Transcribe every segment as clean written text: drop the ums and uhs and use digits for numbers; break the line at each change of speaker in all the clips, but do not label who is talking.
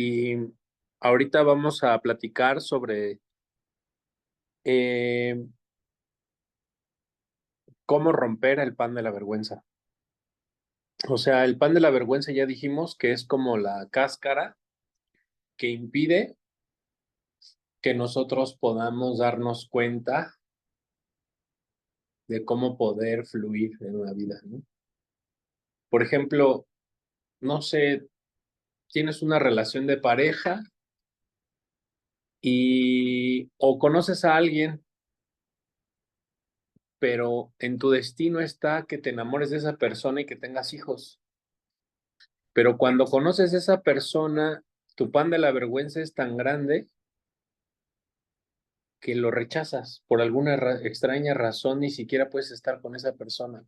y ahorita vamos a platicar sobre eh, cómo romper el pan de la vergüenza. O sea, el pan de la vergüenza ya dijimos que es como la cáscara que impide que nosotros podamos darnos cuenta de cómo poder fluir en la vida, ¿no? Por ejemplo, no sé, tienes una relación de pareja y o conoces a alguien, pero en tu destino está que te enamores de esa persona y que tengas hijos. Pero cuando conoces a esa persona, tu pan de la vergüenza es tan grande que lo rechazas por alguna extraña razón, ni siquiera puedes estar con esa persona.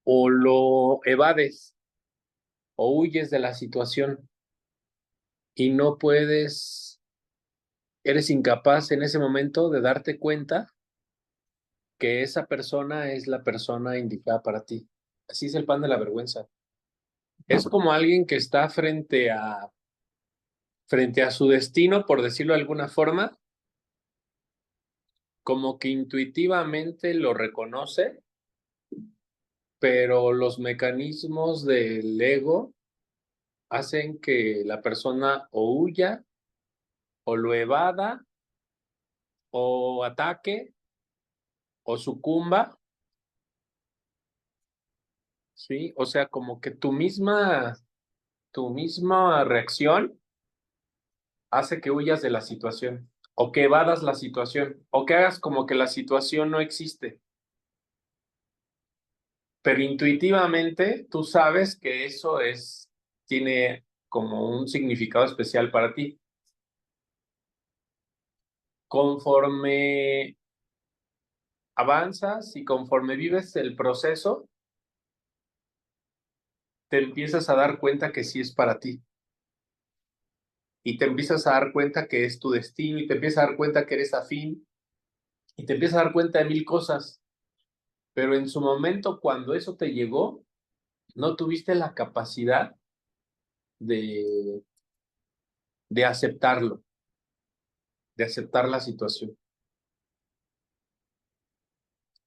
O lo evades o huyes de la situación y no puedes, eres incapaz en ese momento de darte cuenta que esa persona es la persona indicada para ti. Así es el pan de la vergüenza. Es como alguien que está frente a su destino, por decirlo de alguna forma, como que intuitivamente lo reconoce, pero los mecanismos del ego hacen que la persona o huya, o lo evada, o ataque, o sucumba, ¿sí? O sea, como que tu misma reacción hace que huyas de la situación, o que evadas la situación, o que hagas como que la situación no existe. Pero intuitivamente tú sabes que tiene como un significado especial para ti. Conforme avanzas y conforme vives el proceso, te empiezas a dar cuenta que sí es para ti. Y te empiezas a dar cuenta que es tu destino, y te empiezas a dar cuenta que eres afín, y te empiezas a dar cuenta de mil cosas. Pero en su momento, cuando eso te llegó, no tuviste la capacidad de, de aceptarlo, de aceptar la situación.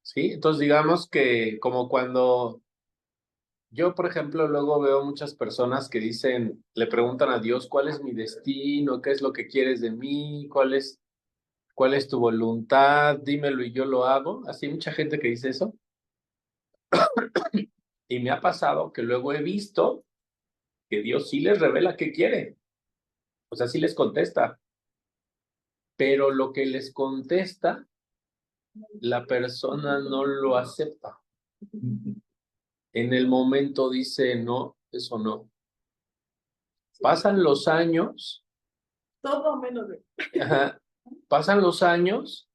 ¿Sí? Entonces, digamos que como cuando yo, por ejemplo, luego veo muchas personas que dicen, le preguntan a Dios, ¿cuál es mi destino? ¿Qué es lo que quieres de mí? ¿Cuál es tu voluntad? Dímelo y yo lo hago. Así hay mucha gente que dice eso. Y me ha pasado que luego he visto que Dios sí les revela qué quiere. O sea, sí les contesta. Pero lo que les contesta, la persona no lo acepta. En el momento dice, no, eso no. Pasan los años,
Todo menos de...
ajá, pasan los años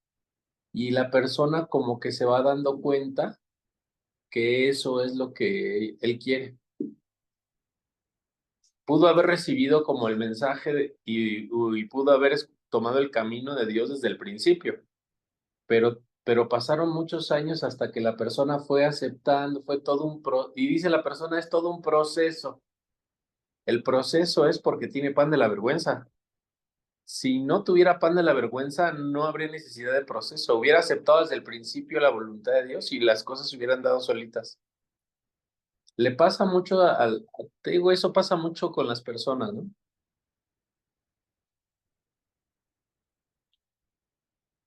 y la persona como que se va dando cuenta que eso es lo que él quiere. Pudo haber recibido como el mensaje y pudo haber tomado el camino de Dios desde el principio, pero pasaron muchos años hasta que la persona fue aceptando, fue todo y dice la persona, es todo un proceso. El proceso es porque tiene pan de la vergüenza. Si no tuviera pan de la vergüenza, no habría necesidad de proceso. Hubiera aceptado desde el principio la voluntad de Dios y las cosas se hubieran dado solitas. Le pasa mucho te digo, eso pasa mucho con las personas, ¿no?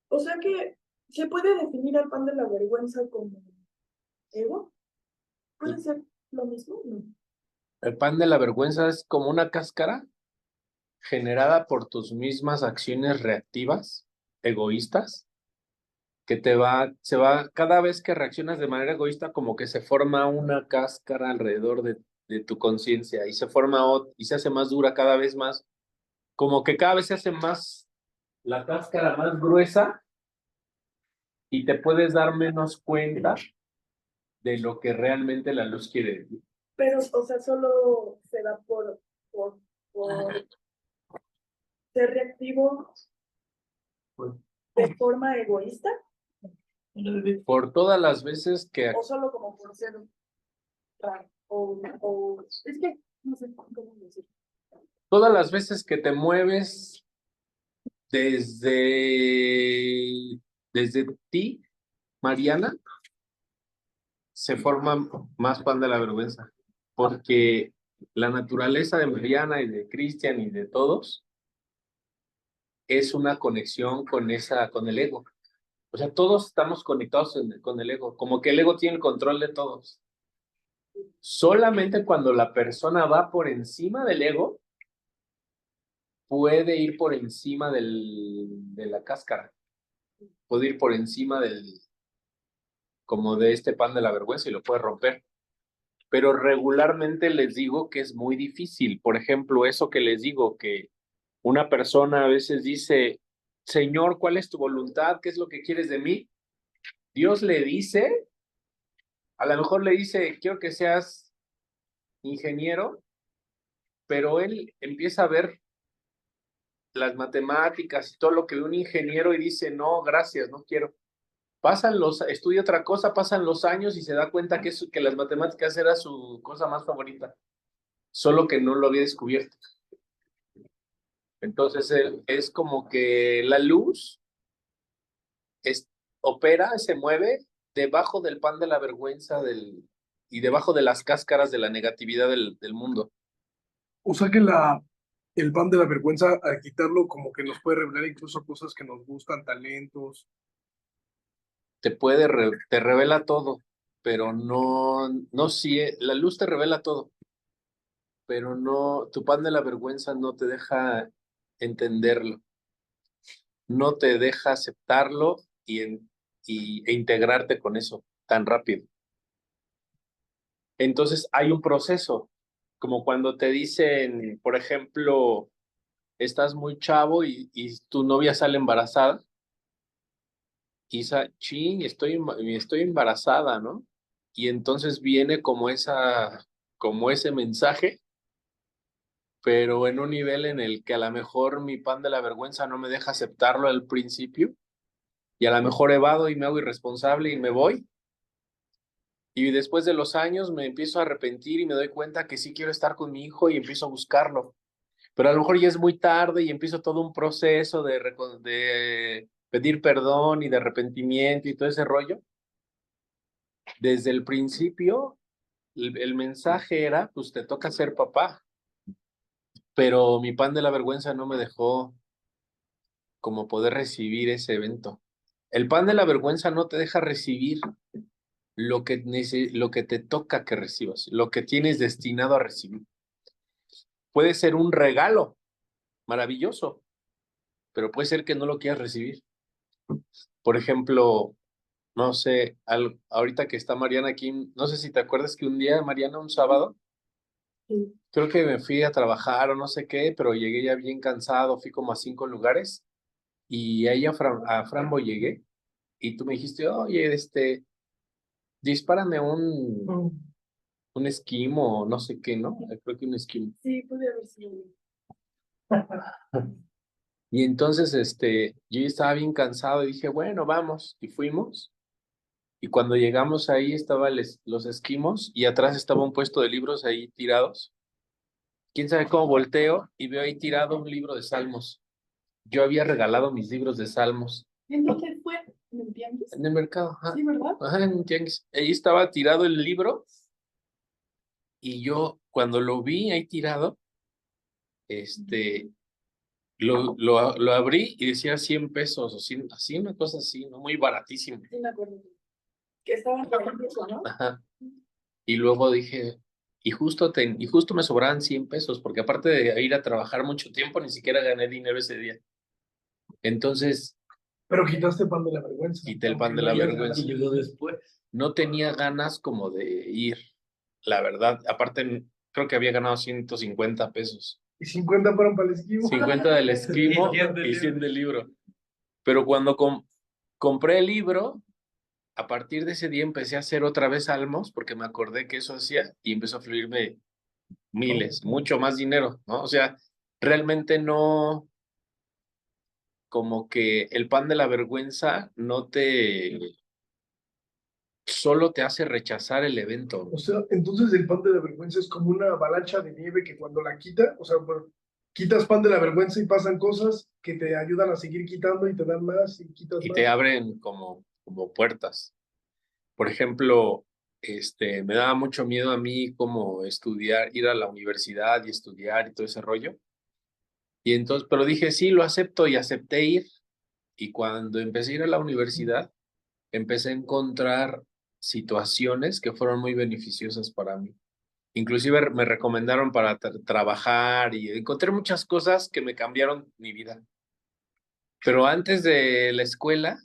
O sea que se puede definir al pan de la vergüenza como ego. ¿Puede ser lo mismo? No.
El pan de la vergüenza es como una cáscara generada por tus mismas acciones reactivas, egoístas, que cada vez que reaccionas de manera egoísta, como que se forma una cáscara alrededor de tu conciencia y y se hace más dura cada vez más, como que cada vez se hace más la cáscara más gruesa y te puedes dar menos cuenta de lo que realmente la luz quiere decir.
Pero, o sea, solo se da por ser reactivo
Pues,
de forma egoísta
por todas las veces
o solo como por ser raro. O es que no sé cómo decir.
Todas las veces que te mueves desde ti, Mariana, se forma más pan de la vergüenza, porque la naturaleza de Mariana y de Cristian y de todos es una conexión con el ego. O sea, todos estamos conectados con el ego, como que el ego tiene el control de todos. Solamente cuando la persona va por encima del ego, puede ir por encima de la cáscara, puede ir por encima como de este pan de la vergüenza y lo puede romper. Pero regularmente les digo que es muy difícil. Por ejemplo, eso que les digo, que una persona a veces dice, Señor, ¿cuál es tu voluntad? ¿Qué es lo que quieres de mí? Dios le dice, a lo mejor le dice, quiero que seas ingeniero, pero él empieza a ver las matemáticas y todo lo que ve un ingeniero y dice, no, gracias, no quiero. Estudia otra cosa, pasan los años y se da cuenta que las matemáticas era su cosa más favorita, solo que no lo había descubierto. Entonces es como que la luz es, opera, se mueve debajo del pan de la vergüenza y debajo de las cáscaras de la negatividad del mundo.
O sea que el pan de la vergüenza, al quitarlo, como que nos puede revelar incluso cosas que nos gustan, talentos.
Te revela todo, pero no si la luz te revela todo, pero no, tu pan de la vergüenza no te deja entenderlo, no te deja aceptarlo e integrarte con eso tan rápido. Entonces hay un proceso, como cuando te dicen, por ejemplo, estás muy chavo y tu novia sale embarazada, y ching, estoy embarazada, ¿no? Y entonces viene como ese mensaje, pero en un nivel en el que a lo mejor mi pan de la vergüenza no me deja aceptarlo al principio, y a lo mejor evado y me hago irresponsable y me voy. Y después de los años me empiezo a arrepentir y me doy cuenta que sí quiero estar con mi hijo y empiezo a buscarlo. Pero a lo mejor ya es muy tarde y empiezo todo un proceso de pedir perdón y de arrepentimiento y todo ese rollo. Desde el principio, el mensaje era, pues te toca ser papá, pero mi pan de la vergüenza no me dejó como poder recibir ese evento. El pan de la vergüenza no te deja recibir lo que te toca que recibas, lo que tienes destinado a recibir. Puede ser un regalo maravilloso, pero puede ser que no lo quieras recibir. Por ejemplo, no sé, ahorita que está Mariana aquí, no sé si te acuerdas que un día, Mariana, un sábado,
Sí.
creo que me fui a trabajar o no sé qué, pero llegué ya bien cansado, fui como a 5 lugares y ahí a Frambo llegué y tú me dijiste, oye, dispárame un esquimo, no sé qué, ¿no? Creo que un esquimo.
Sí, pude haber sido.
Y entonces, yo ya estaba bien cansado y dije, bueno, vamos, y fuimos. Y cuando llegamos ahí estaban los esquimos y atrás estaba un puesto de libros ahí tirados. Quién sabe cómo volteo y veo ahí tirado un libro de salmos. Yo había regalado mis libros de salmos
¿En dónde fue? ¿En el tianguis?
en el mercado. Ajá,
Sí, ¿verdad?
ajá, en un tianguis. Ahí estaba tirado el libro y yo cuando lo vi ahí tirado, lo abrí y decía 100 pesos o así una cosa así, ¿no? Muy baratísimo.
Sí, me acuerdo. Que estaban pagando eso, ¿no?
Ajá. Y luego dije, y justo me sobraban 100 pesos, porque aparte de ir a trabajar mucho tiempo, ni siquiera gané dinero ese día. Entonces,
Pero quitaste pan de la vergüenza.
quité el pan
Aunque
de
no
la
hayas
vergüenza.
ganado.
Y llegó después. No tenía ganas como de ir, la verdad. Aparte, creo que había ganado 150 pesos.
Y 50 fueron para el esquivo.
50 del esquimo y 100 del libro. Pero cuando compré el libro, a partir de ese día empecé a hacer otra vez salmos, porque me acordé que eso hacía y empezó a fluirme miles, mucho más dinero, ¿no? O sea, realmente no, como que el pan de la vergüenza solo te hace rechazar el evento.
O sea, entonces el pan de la vergüenza es como una avalancha de nieve que cuando la quita, o sea, quitas pan de la vergüenza y pasan cosas que te ayudan a seguir quitando y te dan más y quitas
y
más.
te abren como puertas. Por ejemplo, me daba mucho miedo a mí como estudiar, ir a la universidad y estudiar y todo ese rollo. Y entonces, pero dije, sí, lo acepto y acepté ir. Y cuando empecé a ir a la universidad, empecé a encontrar situaciones que fueron muy beneficiosas para mí. Inclusive me recomendaron para trabajar y encontré muchas cosas que me cambiaron mi vida. Pero antes de la escuela,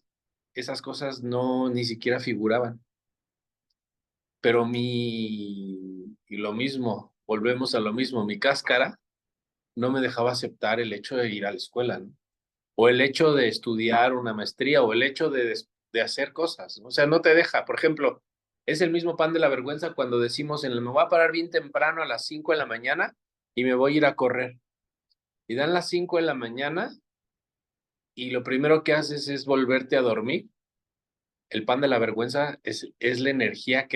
esas cosas no ni siquiera figuraban. Pero y lo mismo, volvemos a lo mismo, mi cáscara no me dejaba aceptar el hecho de ir a la escuela, ¿no? O el hecho de estudiar una maestría, o el hecho de hacer cosas, ¿no? O sea, no te deja. Por ejemplo, es el mismo pan de la vergüenza cuando decimos, me voy a parar bien temprano a las 5 de la mañana y me voy a ir a correr. Y dan las 5 de la mañana y lo primero que haces es volverte a dormir. El pan de la vergüenza es la energía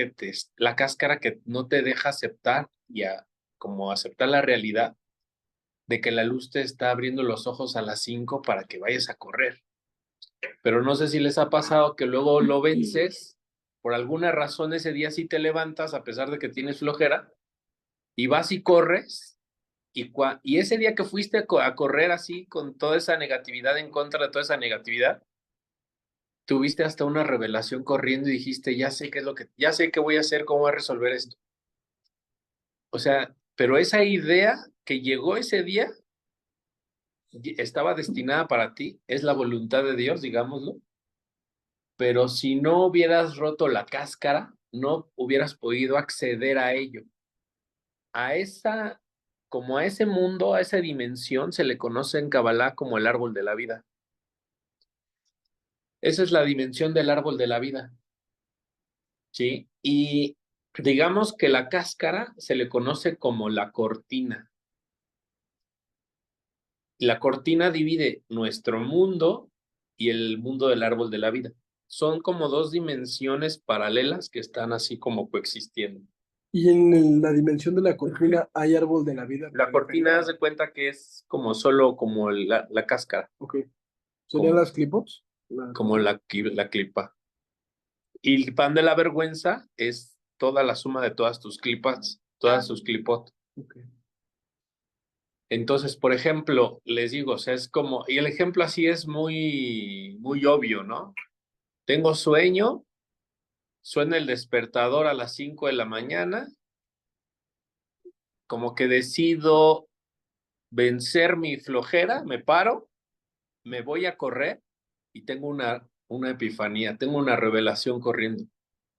la cáscara que no te deja aceptar como aceptar la realidad de que la luz te está abriendo los ojos a las 5 para que vayas a correr. Pero no sé si les ha pasado que luego lo vences, por alguna razón ese día sí te levantas a pesar de que tienes flojera y vas y corres y ese día que fuiste a correr así con toda esa negatividad en contra de toda esa negatividad, tuviste hasta una revelación corriendo y dijiste, ya sé qué voy a hacer, cómo voy a resolver esto. O sea, pero esa idea que llegó ese día estaba destinada para ti, es la voluntad de Dios, digámoslo, pero si no hubieras roto la cáscara, no hubieras podido acceder a ello. A como a ese mundo, a esa dimensión, se le conoce en Kabbalah como el árbol de la vida. Esa es la dimensión del árbol de la vida, ¿sí? Y digamos que la cáscara se le conoce como la cortina. La cortina divide nuestro mundo y el mundo del árbol de la vida. Son como dos dimensiones paralelas que están así como coexistiendo.
Y en la dimensión de la cortina hay árbol de la vida.
La cortina, haz de cuenta que es como solo como la cáscara,
Ok. ¿Serían las clipots?
como la clipa. Y el pan de la vergüenza es toda la suma de todas tus clipas, todas sus clipot.
Okay.
Entonces, por ejemplo, les digo, o sea, es como, y el ejemplo así es muy, muy obvio, ¿no? Tengo sueño, suena el despertador a las 5 de la mañana, como que decido vencer mi flojera, me paro, me voy a correr y tengo una epifanía, tengo una revelación corriendo.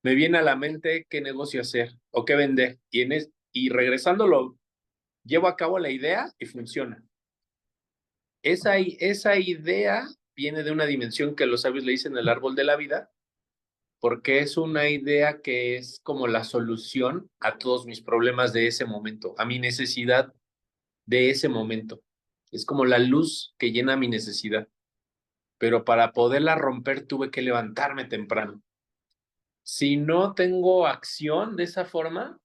Me viene a la mente qué negocio hacer o qué vender. Y regresándolo, llevo a cabo la idea y funciona. Esa idea viene de una dimensión que los sabios le dicen el árbol de la vida, porque es una idea que es como la solución a todos mis problemas de ese momento, a mi necesidad de ese momento. Es como la luz que llena mi necesidad. Pero para poderla romper tuve que levantarme temprano. Si no tengo acción de esa forma,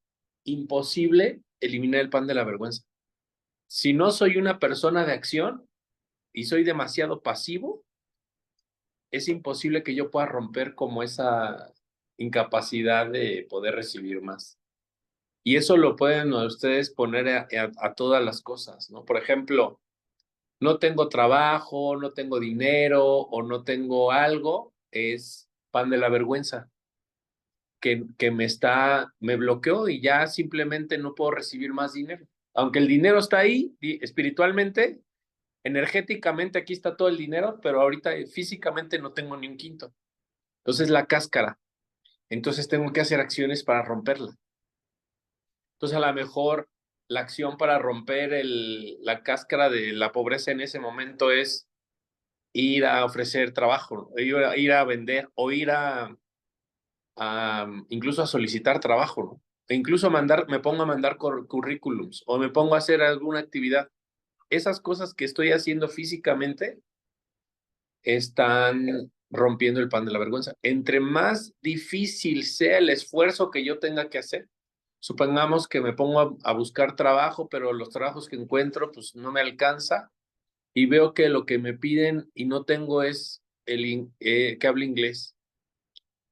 imposible eliminar el pan de la vergüenza. Si no soy una persona de acción y soy demasiado pasivo, es imposible que yo pueda romper como esa incapacidad de poder recibir más. Y eso lo pueden ustedes poner a todas las cosas, ¿no? Por ejemplo, no tengo trabajo, no tengo dinero o no tengo algo, es pan de la vergüenza, que me bloqueó y ya simplemente no puedo recibir más dinero. Aunque el dinero está ahí, espiritualmente, energéticamente aquí está todo el dinero, pero ahorita físicamente no tengo ni un quinto. Entonces la cáscara. Entonces tengo que hacer acciones para romperla. Entonces a lo mejor la acción para romper la cáscara de la pobreza en ese momento es ir a ofrecer trabajo, ir a vender o ir incluso a solicitar trabajo, ¿no? E incluso me pongo a mandar currículums o me pongo a hacer alguna actividad. Esas cosas que estoy haciendo físicamente están rompiendo el pan de la vergüenza. Entre más difícil sea el esfuerzo que yo tenga que hacer, Supongamos que me pongo a buscar trabajo, pero los trabajos que encuentro pues no me alcanza y veo que lo que me piden y no tengo es que hable inglés.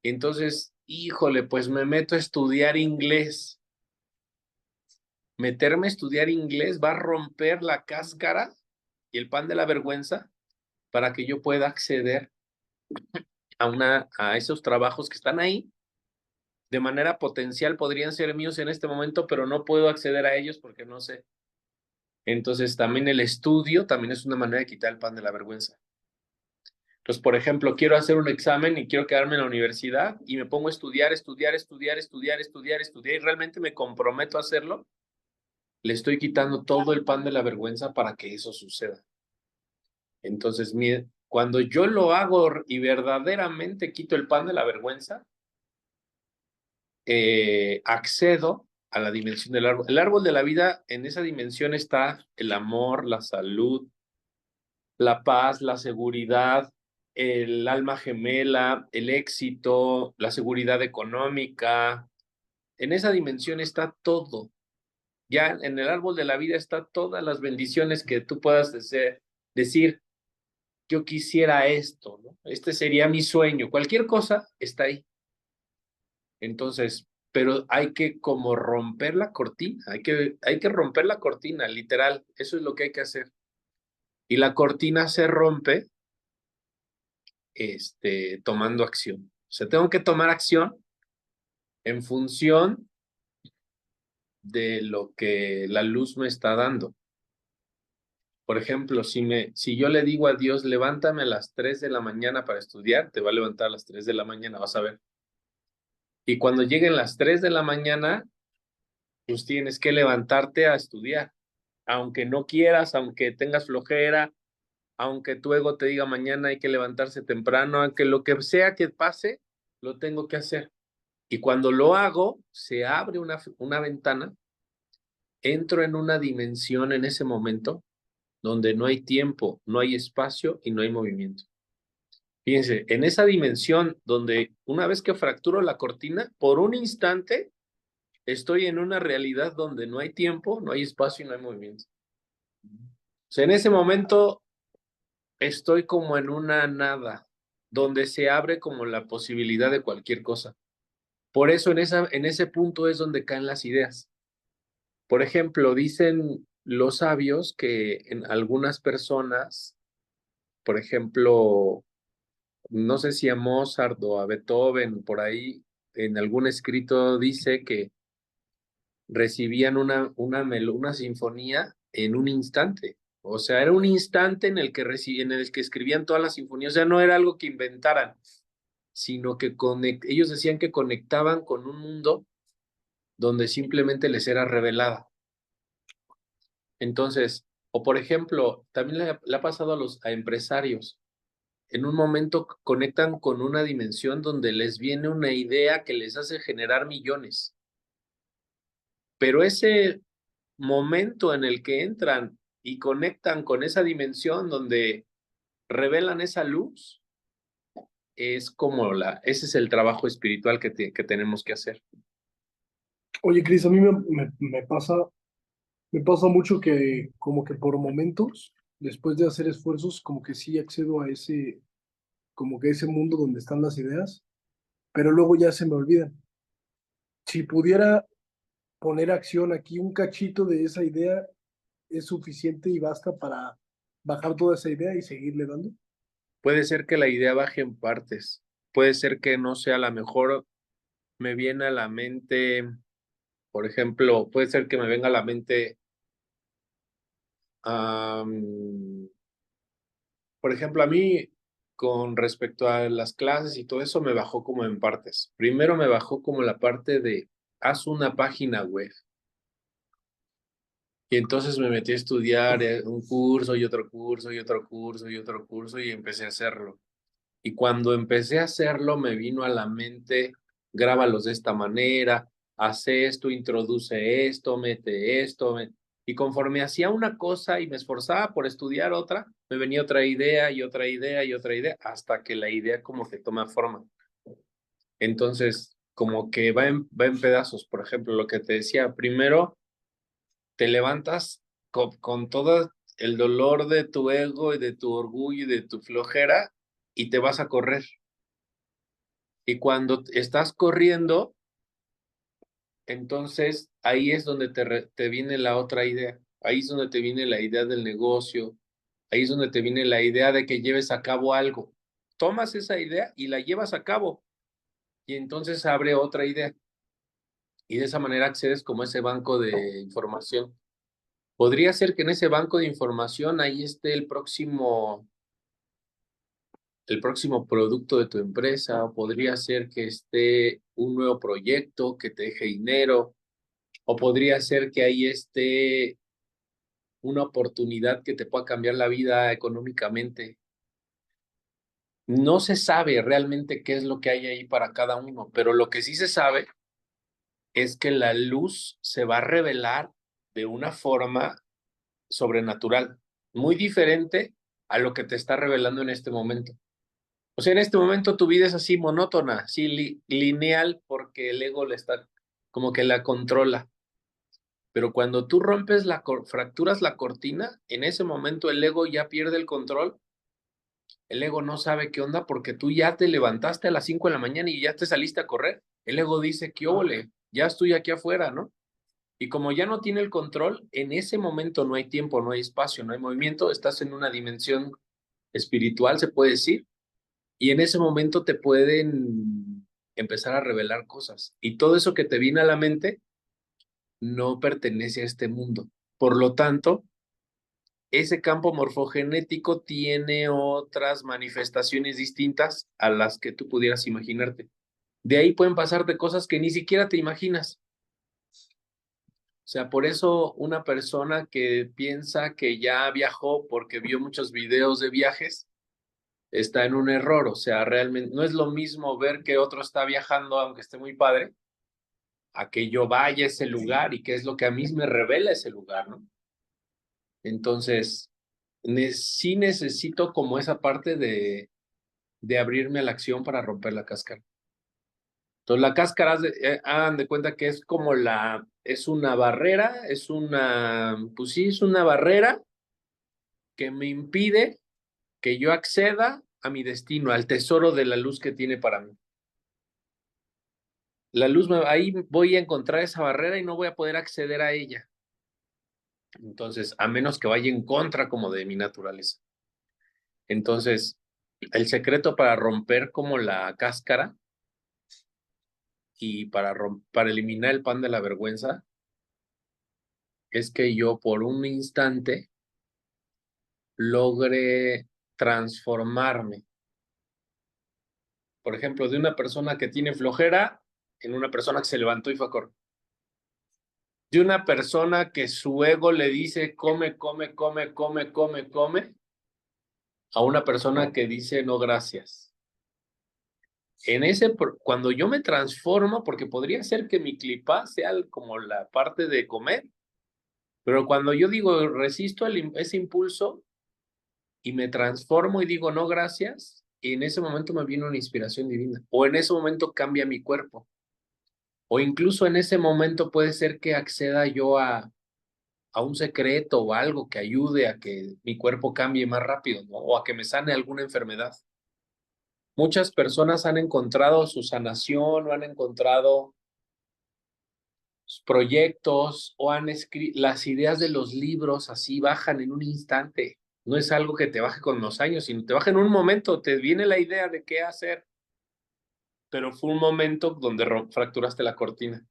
Entonces, híjole, pues me meto a estudiar inglés. Meterme a estudiar inglés va a romper la cáscara y el pan de la vergüenza para que yo pueda acceder a esos trabajos que están ahí. De manera potencial podrían ser míos en este momento, pero no puedo acceder a ellos porque no sé. Entonces, también el estudio también es una manera de quitar el pan de la vergüenza. Entonces, por ejemplo, quiero hacer un examen y quiero quedarme en la universidad y me pongo a estudiar, y realmente me comprometo a hacerlo. Le estoy quitando todo el pan de la vergüenza para que eso suceda. Entonces, cuando yo lo hago y verdaderamente quito el pan de la vergüenza, accedo a la dimensión del árbol. El árbol de la vida, en esa dimensión está el amor, la salud, la paz, la seguridad, el alma gemela, el éxito, la seguridad económica. En esa dimensión está todo. Ya en el árbol de la vida está todas las bendiciones que tú puedas decir, yo quisiera esto, ¿no? Este sería mi sueño. Cualquier cosa está ahí. Entonces, pero hay que como romper la cortina, hay que romper la cortina, literal, eso es lo que hay que hacer. Y la cortina se rompe, tomando acción. O sea, tengo que tomar acción en función de lo que la luz me está dando. Por ejemplo, si yo le digo a Dios, levántame a las 3 de la mañana para estudiar, te va a levantar a las 3 de la mañana, vas a ver. Y cuando lleguen las 3 de la mañana, pues tienes que levantarte a estudiar. Aunque no quieras, aunque tengas flojera, aunque tu ego te diga mañana hay que levantarse temprano, aunque lo que sea que pase, lo tengo que hacer. Y cuando lo hago, se abre una ventana, entro en una dimensión en ese momento donde no hay tiempo, no hay espacio y no hay movimiento. Fíjense, en esa dimensión donde una vez que fracturo la cortina, por un instante estoy en una realidad donde no hay tiempo, no hay espacio y no hay movimiento. O sea, en ese momento estoy como en una nada, donde se abre como la posibilidad de cualquier cosa. Por eso en ese punto es donde caen las ideas. Por ejemplo, dicen los sabios que en algunas personas, por ejemplo, no sé si a Mozart o a Beethoven, por ahí, en algún escrito dice que recibían una sinfonía en un instante. O sea, era un instante en el que escribían todas las sinfonías. O sea, no era algo que inventaran, sino que ellos decían que conectaban con un mundo donde simplemente les era revelada. Entonces, o por ejemplo, también le ha pasado a empresarios. En un momento conectan con una dimensión donde les viene una idea que les hace generar millones. Pero ese momento en el que entran y conectan con esa dimensión donde revelan esa luz, es como ese es el trabajo espiritual que tenemos que hacer.
Oye, Cris, a mí me pasa mucho que como que por momentos, después de hacer esfuerzos, como que sí accedo a como que ese mundo donde están las ideas, pero luego ya se me olvidan. Si pudiera poner acción aquí, un cachito de esa idea es suficiente y basta para bajar toda esa idea y seguirle dando.
Puede ser que la idea baje en partes, puede ser que no sea la mejor, me viene a la mente, por ejemplo, puede ser que me venga a la mente, por ejemplo, a mí con respecto a las clases y todo eso me bajó como en partes. Primero me bajó como la parte de haz una página web. Y entonces me metí a estudiar un curso y otro curso y otro curso y otro curso y empecé a hacerlo. Y cuando empecé a hacerlo me vino a la mente, grábalos de esta manera, hace esto, introduce esto, mete esto. Y conforme hacía una cosa y me esforzaba por estudiar otra, me venía otra idea y otra idea y otra idea, hasta que la idea como que toma forma. Entonces, como que va en pedazos. Por ejemplo, lo que te decía, primero te levantas con todo el dolor de tu ego y de tu orgullo y de tu flojera y te vas a correr. Y cuando estás corriendo, entonces ahí es donde te viene la otra idea. Ahí es donde te viene la idea del negocio. Ahí es donde te viene la idea de que lleves a cabo algo. Tomas esa idea y la llevas a cabo. Y entonces abre otra idea. Y de esa manera accedes como a ese banco de información. Podría ser que en ese banco de información ahí esté el próximo producto de tu empresa, o podría ser que esté un nuevo proyecto que te deje dinero, o podría ser que ahí esté una oportunidad que te pueda cambiar la vida económicamente. No se sabe realmente qué es lo que hay ahí para cada uno, pero lo que sí se sabe es que la luz se va a revelar de una forma sobrenatural, muy diferente a lo que te está revelando en este momento. O sea, en este momento tu vida es así monótona, así lineal, porque el ego le está como que la controla. Pero cuando tú rompes fracturas la cortina, en ese momento el ego ya pierde el control. El ego no sabe qué onda porque tú ya te levantaste a las 5 de la mañana y ya te saliste a correr. El ego dice, qué óvole, ya estoy aquí afuera, ¿no? Y como ya no tiene el control, en ese momento no hay tiempo, no hay espacio, no hay movimiento, estás en una dimensión espiritual, se puede decir, y en ese momento te pueden empezar a revelar cosas. Y todo eso que te viene a la mente no pertenece a este mundo. Por lo tanto, ese campo morfogenético tiene otras manifestaciones distintas a las que tú pudieras imaginarte. De ahí pueden pasarte cosas que ni siquiera te imaginas. O sea, por eso una persona que piensa que ya viajó porque vio muchos videos de viajes, está en un error. O sea, realmente no es lo mismo ver que otro está viajando, aunque esté muy padre, a que yo vaya a ese lugar y qué es lo que a mí me revela ese lugar, ¿no? Entonces, sí necesito como esa parte de abrirme a la acción para romper la cáscara. Entonces, la cáscara, hagan de cuenta que es como es una barrera, pues sí, es una barrera que me impide que yo acceda a mi destino, al tesoro de la luz que tiene para mí. La luz, ahí voy a encontrar esa barrera y no voy a poder acceder a ella. Entonces, a menos que vaya en contra como de mi naturaleza. Entonces, el secreto para romper como la cáscara y para eliminar el pan de la vergüenza es que yo por un instante logre transformarme. Por ejemplo, de una persona que tiene flojera en una persona que se levantó y fue a correr. De una persona que su ego le dice come, come, come, come, come, come, a una persona que dice no gracias. Cuando yo me transformo, porque podría ser que mi clipa sea como la parte de comer, pero cuando yo digo resisto ese impulso y me transformo y digo no gracias, y en ese momento me viene una inspiración divina, o en ese momento cambia mi cuerpo, o incluso en ese momento puede ser que acceda yo a un secreto o algo que ayude a que mi cuerpo cambie más rápido, ¿no? O a que me sane alguna enfermedad. Muchas personas han encontrado su sanación o han encontrado proyectos o han escrito las ideas de los libros así bajan en un instante. No es algo que te baje con los años, sino te baja en un momento, te viene la idea de qué hacer, pero fue un momento donde fracturaste la cortina.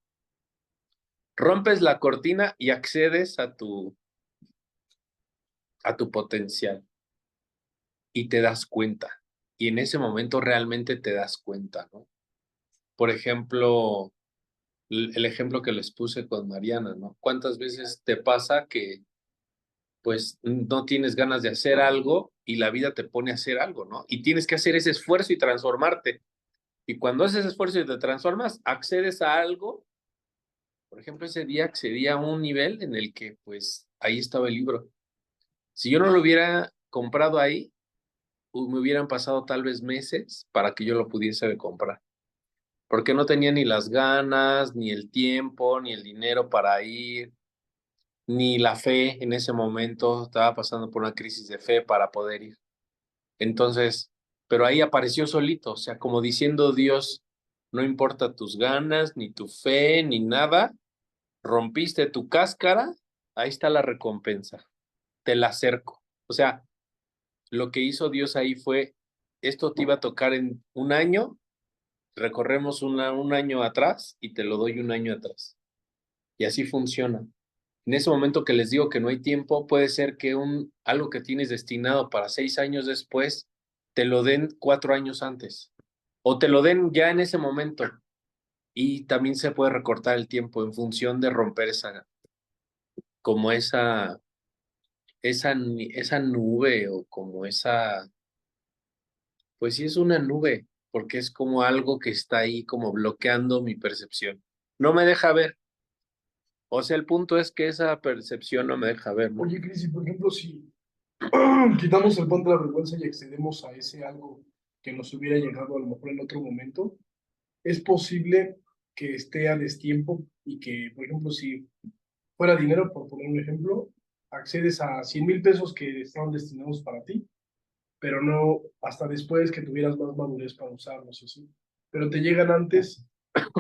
Rompes la cortina y accedes a tu potencial y te das cuenta. Y en ese momento realmente te das cuenta, ¿no? Por ejemplo, el ejemplo que les puse con Mariana, ¿no? ¿Cuántas veces te pasa que pues no tienes ganas de hacer algo y la vida te pone a hacer algo, ¿no? Y tienes que hacer ese esfuerzo y transformarte. Y cuando haces esfuerzo y te transformas, accedes a algo. Por ejemplo, ese día accedí a un nivel en el que pues ahí estaba el libro. Si yo no lo hubiera comprado ahí, me hubieran pasado tal vez meses para que yo lo pudiese comprar. porque no tenía ni las ganas, ni el tiempo, ni el dinero para ir, ni la fe en ese momento. Estaba pasando por una crisis de fe para poder ir. Entonces, pero ahí apareció solito, o sea, como diciendo Dios, no importa tus ganas, ni tu fe, ni nada, rompiste tu cáscara, ahí está la recompensa, te la acerco. O sea, lo que hizo Dios ahí fue, esto te iba a tocar en un año, recorremos un año atrás y te lo doy un año atrás. Y así funciona. En ese momento que les digo que no hay tiempo, puede ser que algo que tienes destinado para 6 años después, te lo den 4 años antes. O te lo den ya en ese momento. Y también se puede recortar el tiempo en función de romper como esa nube o como pues sí es una nube, porque es como algo que está ahí como bloqueando mi percepción. No me deja ver. O sea, el punto es que esa percepción no me deja ver, ¿no?
Oye, Cris, y por ejemplo, si quitamos el pan de la vergüenza y accedemos a ese algo que nos hubiera llegado a lo mejor en otro momento, es posible que esté a destiempo y que, por ejemplo, si fuera dinero, por poner un ejemplo, accedes a 100,000 pesos que estaban destinados para ti, pero no hasta después que tuvieras más madurez para usarlos, así. Pero te llegan antes,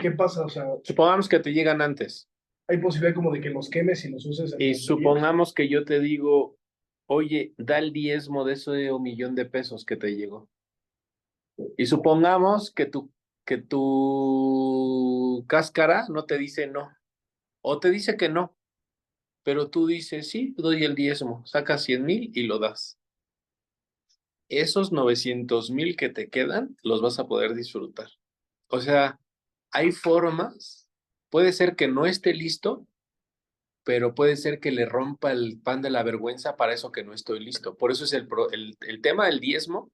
¿qué pasa? O sea,
Supongamos que te llegan antes.
hay posibilidad como de que los quemes y los uses en
Y
tonterías.
supongamos que yo te digo, oye, da el diezmo de ese 1 millón de pesos que te llegó. Y supongamos que tu cáscara no te dice no, o te dice que no, pero tú dices, sí, doy el diezmo, sacas 100,000 y lo das. Esos 900,000 que te quedan, los vas a poder disfrutar. O sea, hay formas, puede ser que no esté listo, pero puede ser que le rompa el pan de la vergüenza para eso que no estoy listo. Por eso es el tema del diezmo,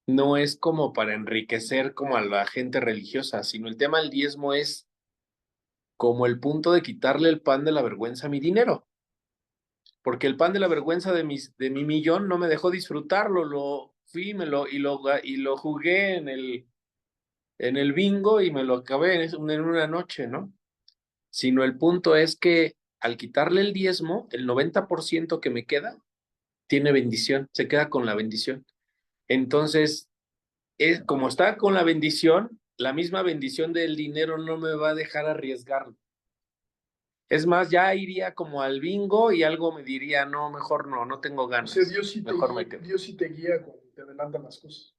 no es como para enriquecer como a la gente religiosa, sino el tema del diezmo es como el punto de quitarle el pan de la vergüenza a mi dinero, porque el pan de la vergüenza de mi millón no me dejó disfrutarlo, lo fui y lo jugué en el bingo y me lo acabé en una noche, ¿no? Sino el punto es que al quitarle el diezmo, el 90% que me queda tiene bendición, se queda con la bendición. Entonces, como está con la misma bendición del dinero no me va a dejar arriesgarlo. Es más, ya iría como al bingo y algo me diría, no, mejor no, no tengo
O sea,
ganas, mejor me quedo.
Dios sí te guía cuando te adelantan las cosas.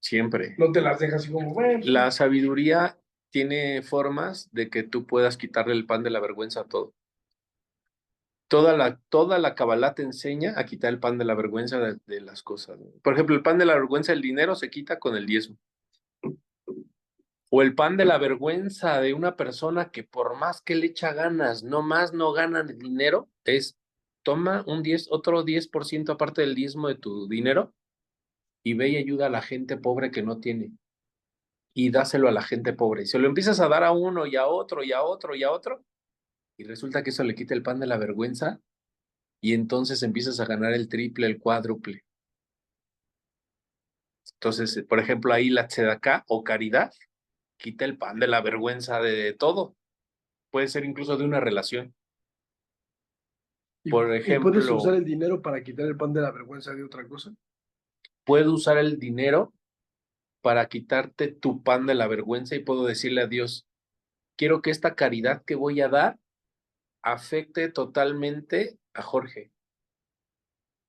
Siempre.
No te las dejas así como, bueno,
La sabiduría tiene formas de que tú puedas quitarle el pan de la vergüenza a todo. Toda la Kabbalah te enseña a quitar el pan de la vergüenza de las cosas, ¿no? Por ejemplo, el pan de la vergüenza del dinero se quita con el diezmo. O el pan de la vergüenza de una persona que por más que le echa ganas, no más no gana dinero, toma otro 10% aparte del diezmo de tu dinero y ve y ayuda a la gente pobre que no tiene. Y dáselo a la gente pobre. Y se lo empiezas a dar a uno y a otro y a otro y a otro, y resulta que eso le quita el pan de la vergüenza y entonces empiezas a ganar el triple, el cuádruple. Entonces, por ejemplo, ahí la tzedaká o caridad quita el pan de la vergüenza de todo. Puede ser incluso de una relación. Por
y puedes usar
ejemplo,
el dinero para quitar el pan de la vergüenza de otra cosa.
puedo usar el dinero para quitarte tu pan de la vergüenza y puedo decirle a Dios, quiero que esta caridad que voy a dar afecte totalmente a Jorge.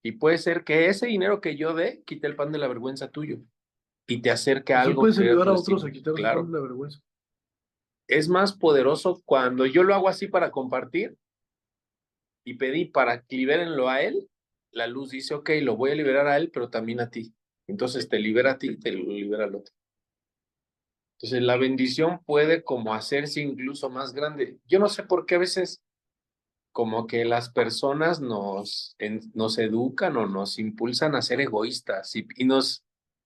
Y puede ser que ese dinero que yo dé quite el pan de la vergüenza tuyo y te acerque a
Así
algo
puedes
que
ayudar a otros a
recibes.
quitar su pan
Claro,
de la vergüenza.
es más poderoso cuando yo lo hago así para compartir y pedí para que libérenlo a él. La luz dice, ok, lo voy a liberar a él, pero también a ti. Entonces te libera a ti y te lo libera al otro. Entonces la bendición puede como hacerse incluso más grande. Yo no sé por qué a veces como que las personas nos educan o nos impulsan a ser egoístas y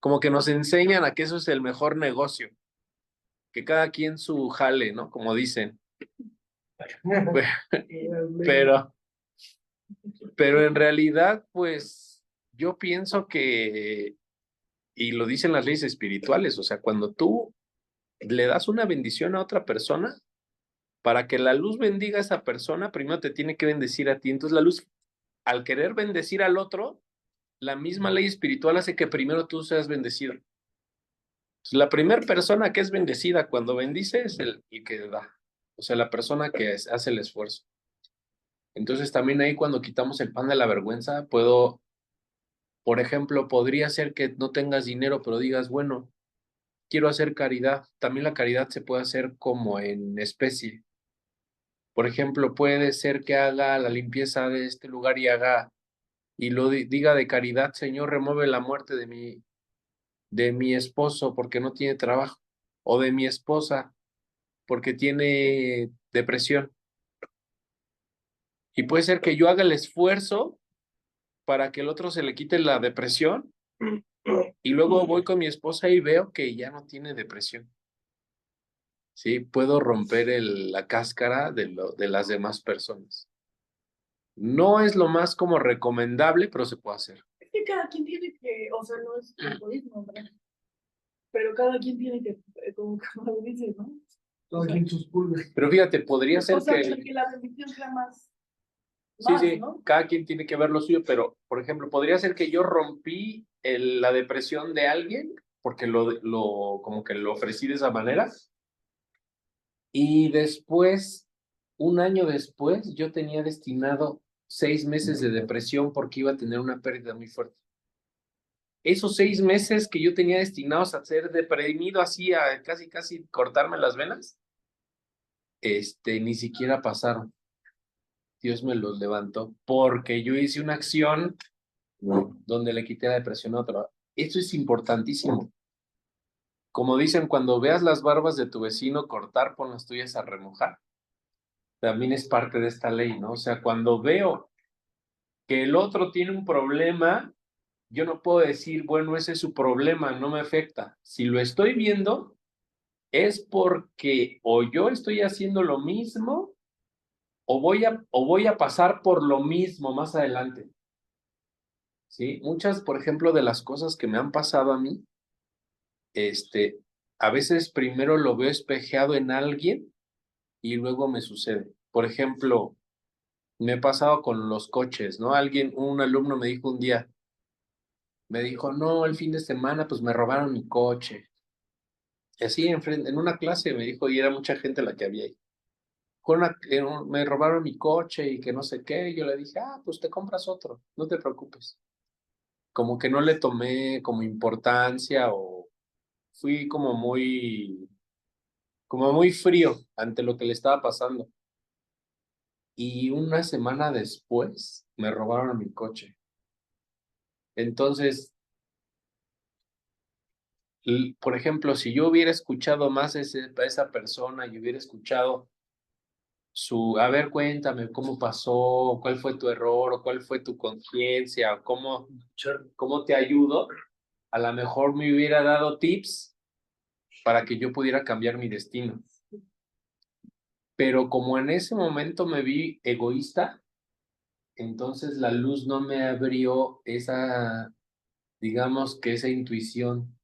como que nos enseñan a que eso es el mejor negocio, que cada quien su jale, ¿no? Como dicen. Pero, pero en realidad, pues yo pienso que, y lo dicen las leyes espirituales, o sea, cuando tú le das una bendición a otra persona, para que la luz bendiga a esa persona, primero te tiene que bendecir a ti. Entonces la luz, al querer bendecir al otro, la misma ley espiritual hace que primero tú seas bendecido. Entonces, la primera persona que es bendecida cuando bendice es el que da. O sea, la persona que hace el esfuerzo. Entonces también ahí cuando quitamos el pan de la vergüenza, por ejemplo, podría ser que no tengas dinero, pero digas, bueno, quiero hacer caridad. También la caridad se puede hacer como en especie. Por ejemplo, puede ser que haga la limpieza de este lugar y lo diga de caridad, Señor, remueve la muerte de mi esposo porque no tiene trabajo, o de mi esposa porque tiene depresión. Y puede ser que yo haga el esfuerzo para que el otro se le quite la depresión, y luego voy con mi esposa y veo que ya no tiene depresión. ¿Sí? Puedo romper la cáscara de las demás personas. No es lo más como recomendable, pero se puede hacer.
Es que cada quien tiene que, o sea, no es egoísmo, ¿verdad? Pero cada quien tiene que, como dices, ¿no?
Cada quien sus pulgas.
Pero fíjate, podría ser
O sea,
que...
que la bendición sea más,
Sí,
¿no?
cada quien tiene que ver lo suyo, pero, por ejemplo, podría ser que yo rompí la depresión de alguien, porque como que lo ofrecí de esa manera, y después, un año después, yo tenía destinado 6 meses de depresión porque iba a tener una pérdida muy fuerte. Esos 6 meses que yo tenía destinados a ser deprimido, así a casi cortarme las venas, ni siquiera pasaron. Dios me los levantó porque yo hice una acción donde le quité la depresión a otro. Esto es importantísimo. Como dicen, cuando veas las barbas de tu vecino cortar, pon las tuyas a remojar. También es parte de esta ley, ¿no? O sea, cuando veo que el otro tiene un problema, yo no puedo decir, bueno, ese es su problema, no me afecta. Si lo estoy viendo, es porque o yo estoy haciendo lo mismo o voy a pasar por lo mismo más adelante. ¿Sí? Muchas, por ejemplo, de las cosas que me han pasado a mí, a veces primero lo veo espejeado en alguien y luego me sucede. Por ejemplo, me he pasado con los coches, ¿no? Un alumno me dijo un día, me dijo, no, el fin de semana pues me robaron mi coche. Y así en una clase me dijo, y era mucha gente la que había ahí. Me robaron mi coche y que no sé qué. Y yo le dije, pues te compras otro, no te preocupes. Como que no le tomé como importancia o fui como muy frío ante lo que le estaba pasando. Y una semana después me robaron mi coche. Entonces, por ejemplo, si yo hubiera escuchado más a esa persona y hubiera escuchado a ver, cuéntame cómo pasó, cuál fue tu error o cuál fue tu conciencia, o cómo te ayudo, a lo mejor me hubiera dado tips para que yo pudiera cambiar mi destino. Pero como en ese momento me vi egoísta, entonces la luz no me abrió digamos que esa intuición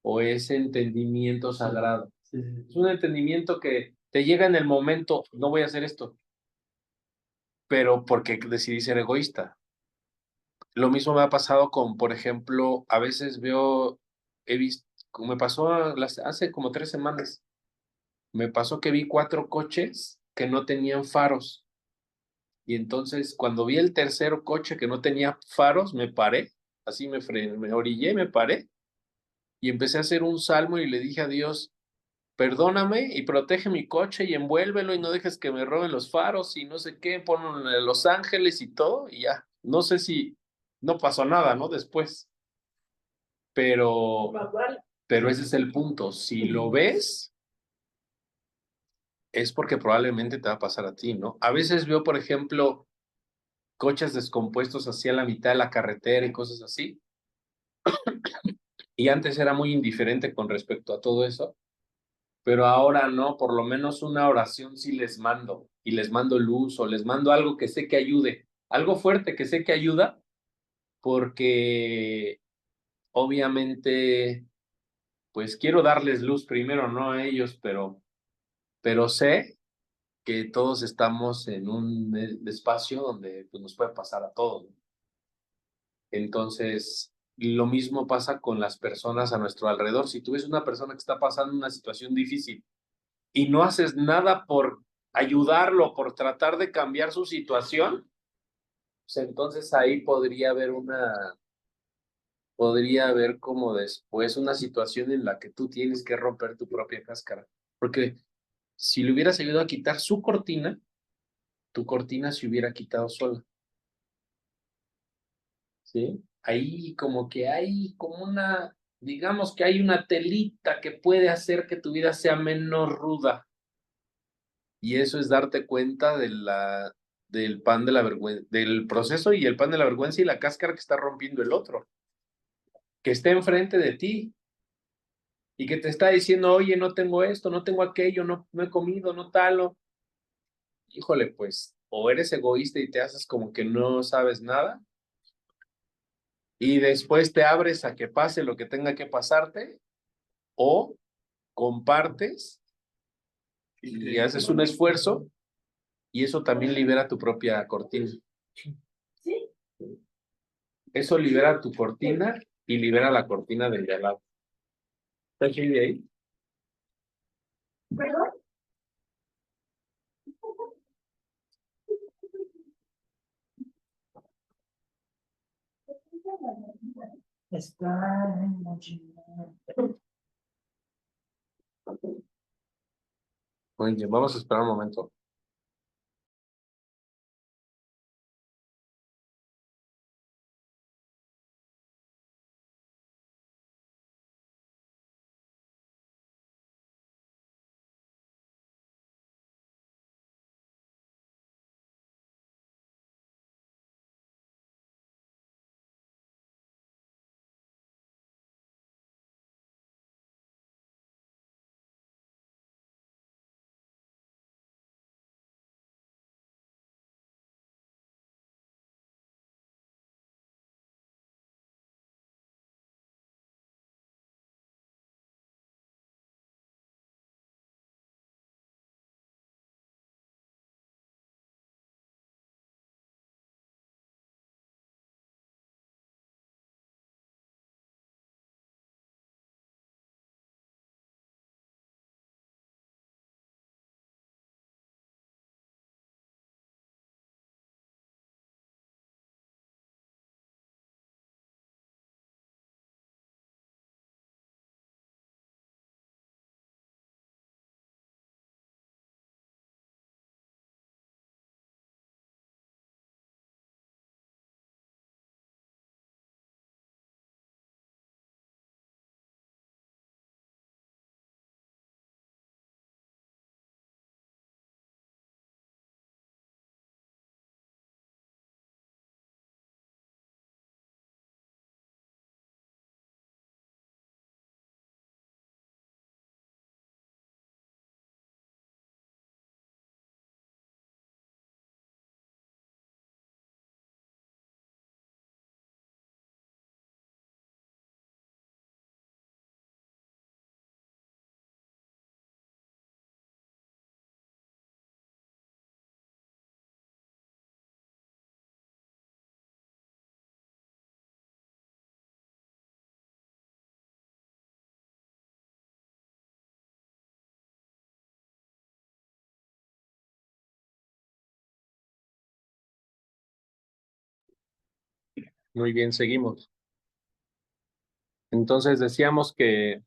o ese entendimiento sagrado. Sí. Es un entendimiento que te llega en el momento, no voy a hacer esto, pero porque decidí ser egoísta. Lo mismo me ha pasado con, por ejemplo, a veces he visto, como me pasó hace como 3 semanas, me pasó que vi 4 coches que no tenían faros. Y entonces, cuando vi el tercer coche que no tenía faros, me paré, así me orillé, me paré, y empecé a hacer un salmo y le dije a Dios, perdóname y protege mi coche y envuélvelo y no dejes que me roben los faros y no sé qué, pon Los Ángeles y todo, y ya. No sé si no pasó nada, ¿no? Después. Pero, pero ese es el punto. Si lo ves, es porque probablemente te va a pasar a ti, ¿no? A veces veo, por ejemplo, coches descompuestos hacia la mitad de la carretera y cosas así. Y antes era muy indiferente con respecto a todo eso, pero ahora no, por lo menos una oración sí les mando, y les mando luz o les mando algo que sé que ayude, algo fuerte que sé que ayuda, porque obviamente pues quiero darles luz primero, no a ellos, pero sé que todos estamos en un espacio donde pues, nos puede pasar a todos, ¿no? Entonces, lo mismo pasa con las personas a nuestro alrededor. Si tú ves una persona que está pasando una situación difícil y no haces nada por ayudarlo, por tratar de cambiar su situación, pues entonces ahí podría haber como después una situación en la que tú tienes que romper tu propia cáscara. Porque si le hubieras ayudado a quitar su cortina, tu cortina se hubiera quitado sola, ¿sí? Ahí como que hay como digamos que hay una telita que puede hacer que tu vida sea menos ruda. Y eso es darte cuenta del pan de la vergüenza, del proceso y el pan de la vergüenza y la cáscara que está rompiendo el otro, que está enfrente de ti y que te está diciendo, oye, no tengo esto, no tengo aquello, no he comido, no talo. Híjole, pues, o eres egoísta y te haces como que no sabes nada, y después te abres a que pase lo que tenga que pasarte, o compartes y haces un esfuerzo, y eso también libera tu propia cortina.
¿Sí?
Eso libera tu cortina y libera la cortina del de al lado. ¿Está aquí de ahí?
¿Perdón?
Está en la chingada.
Muy bien, vamos a esperar un momento. Muy bien, seguimos. Entonces decíamos que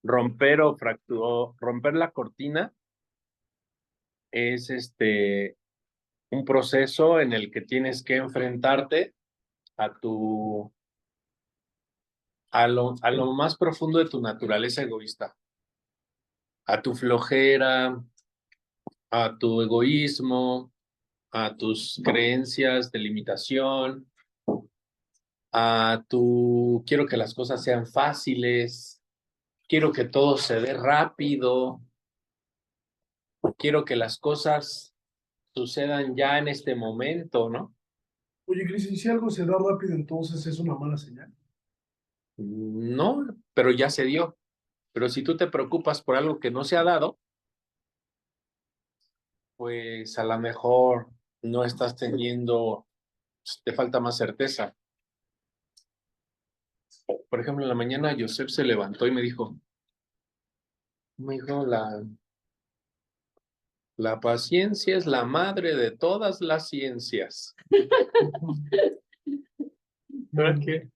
romper la cortina es un proceso en el que tienes que enfrentarte a a lo más profundo de tu naturaleza egoísta, a tu flojera, a tu egoísmo, a tus creencias de limitación, a tu quiero que las cosas sean fáciles, quiero que todo se dé rápido, quiero que las cosas sucedan ya en este momento, ¿no?
Oye, Cris, ¿y si algo se da rápido, entonces es una mala señal?
No, pero ya se dio. Pero si tú te preocupas por algo que no se ha dado, pues a lo mejor no estás teniendo, te falta más certeza. Por ejemplo, en la mañana Joseph se levantó y me dijo, la paciencia es la madre de todas las ciencias. ¿Verdad que?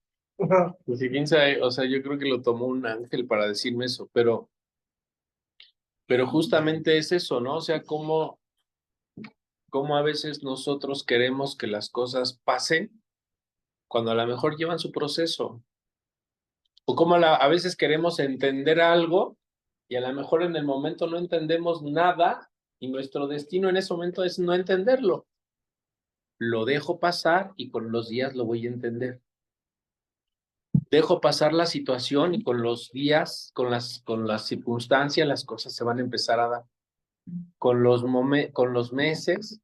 Pues sí, quién sabe, o sea, yo creo que lo tomó un ángel para decirme eso, pero justamente es eso, ¿no? O sea, cómo a veces nosotros queremos que las cosas pasen cuando a lo mejor llevan su proceso. O cómo a veces queremos entender algo y a lo mejor en el momento no entendemos nada y nuestro destino en ese momento es no entenderlo. Lo dejo pasar y con los días lo voy a entender. Dejo pasar la situación y con los días, con las circunstancias, las cosas se van a empezar a dar. Con los meses,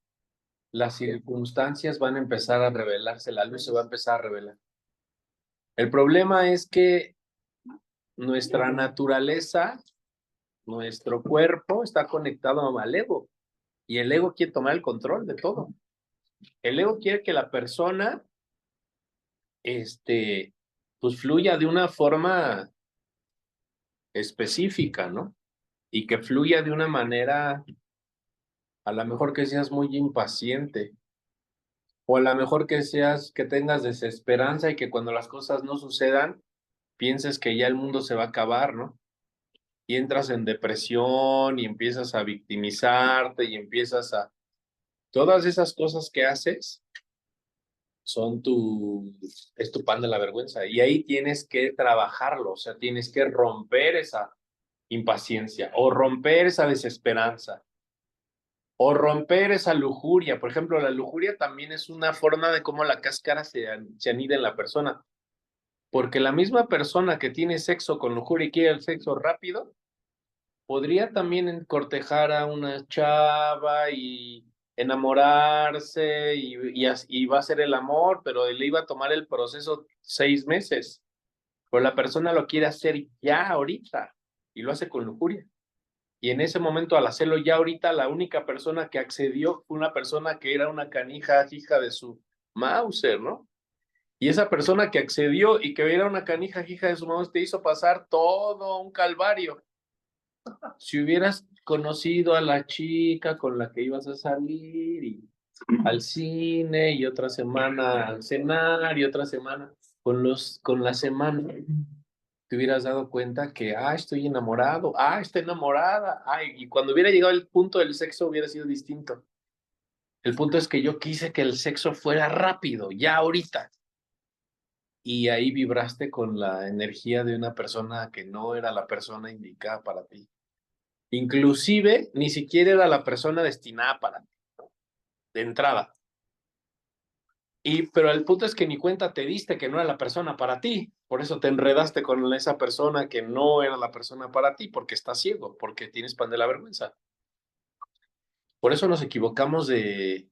las circunstancias van a empezar a revelarse, la luz se va a empezar a revelar. El problema es que nuestra naturaleza, nuestro cuerpo está conectado al ego y el ego quiere tomar el control de todo. El ego quiere que la persona, pues fluya de una forma específica, ¿no? Y que fluya de una manera, a lo mejor que seas muy impaciente, o a lo mejor que tengas desesperanza y que cuando las cosas no sucedan, pienses que ya el mundo se va a acabar, ¿no? Y entras en depresión y empiezas a victimizarte y empiezas a... Todas esas cosas que haces es tu pan de la vergüenza. Y ahí tienes que trabajarlo, o sea, tienes que romper esa impaciencia o romper esa desesperanza o romper esa lujuria. Por ejemplo, la lujuria también es una forma de cómo la cáscara se anida en la persona. Porque la misma persona que tiene sexo con lujuria y quiere el sexo rápido, podría también cortejar a una chava y enamorarse y va a ser el amor, pero le iba a tomar el proceso 6 meses. Pero la persona lo quiere hacer ya ahorita y lo hace con lujuria. Y en ese momento, al hacerlo ya ahorita, la única persona que accedió fue una persona que era una canija hija de su Mauser, ¿no? Y esa persona que accedió y que era una canija hija de su Mauser te hizo pasar todo un calvario. Si hubieras conocido a la chica con la que ibas a salir y al cine y otra semana al cenar y otra semana con la semana te hubieras dado cuenta que estoy enamorado, está enamorada, y cuando hubiera llegado el punto del sexo hubiera sido distinto. El punto es que yo quise que el sexo fuera rápido, ya ahorita. Y ahí vibraste con la energía de una persona que no era la persona indicada para ti. Inclusive, ni siquiera era la persona destinada para ti, de entrada. Pero el punto es que ni cuenta te diste que no era la persona para ti. Por eso te enredaste con esa persona que no era la persona para ti, porque estás ciego, porque tienes pan de la vergüenza. Por eso nos equivocamos de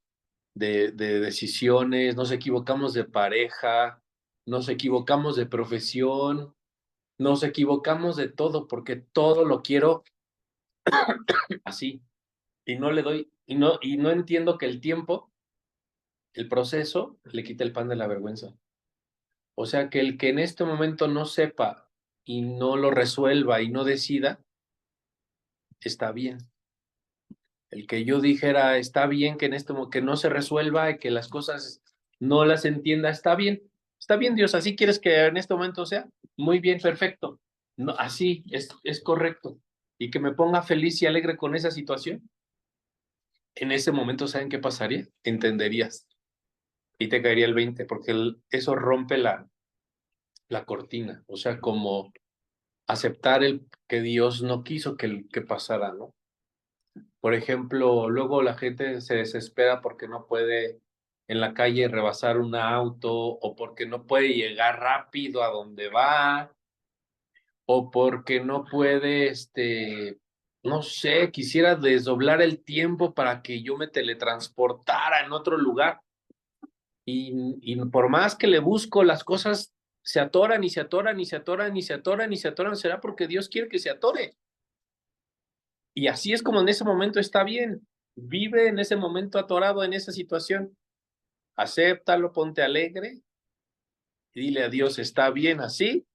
decisiones, nos equivocamos de pareja, nos equivocamos de profesión, nos equivocamos de todo, porque todo lo quiero así. Y no le doy, y no entiendo que el tiempo, el proceso, le quita el pan de la vergüenza. O sea, que el que en este momento no sepa y no lo resuelva y no decida, está bien. El que yo dijera, está bien que que no se resuelva y que las cosas no las entienda, está bien. Está bien, Dios, así quieres que en este momento sea. Muy bien, perfecto. No, así es correcto. Y que me ponga feliz y alegre con esa situación. En ese momento, ¿saben qué pasaría? Entenderías. Y te caería el 20, porque eso rompe la cortina. O sea, como aceptar que Dios no quiso que pasara, ¿no? Por ejemplo, luego la gente se desespera porque no puede en la calle rebasar un auto o porque no puede llegar rápido a donde va o porque no puede, no sé, quisiera desdoblar el tiempo para que yo me teletransportara en otro lugar y por más que le busco las cosas se atoran y se atoran y se atoran y se atoran y se atoran, será porque Dios quiere que se atore. Y así es como en ese momento está bien. Vive en ese momento atorado en esa situación. Acéptalo, ponte alegre y dile a Dios, está bien así,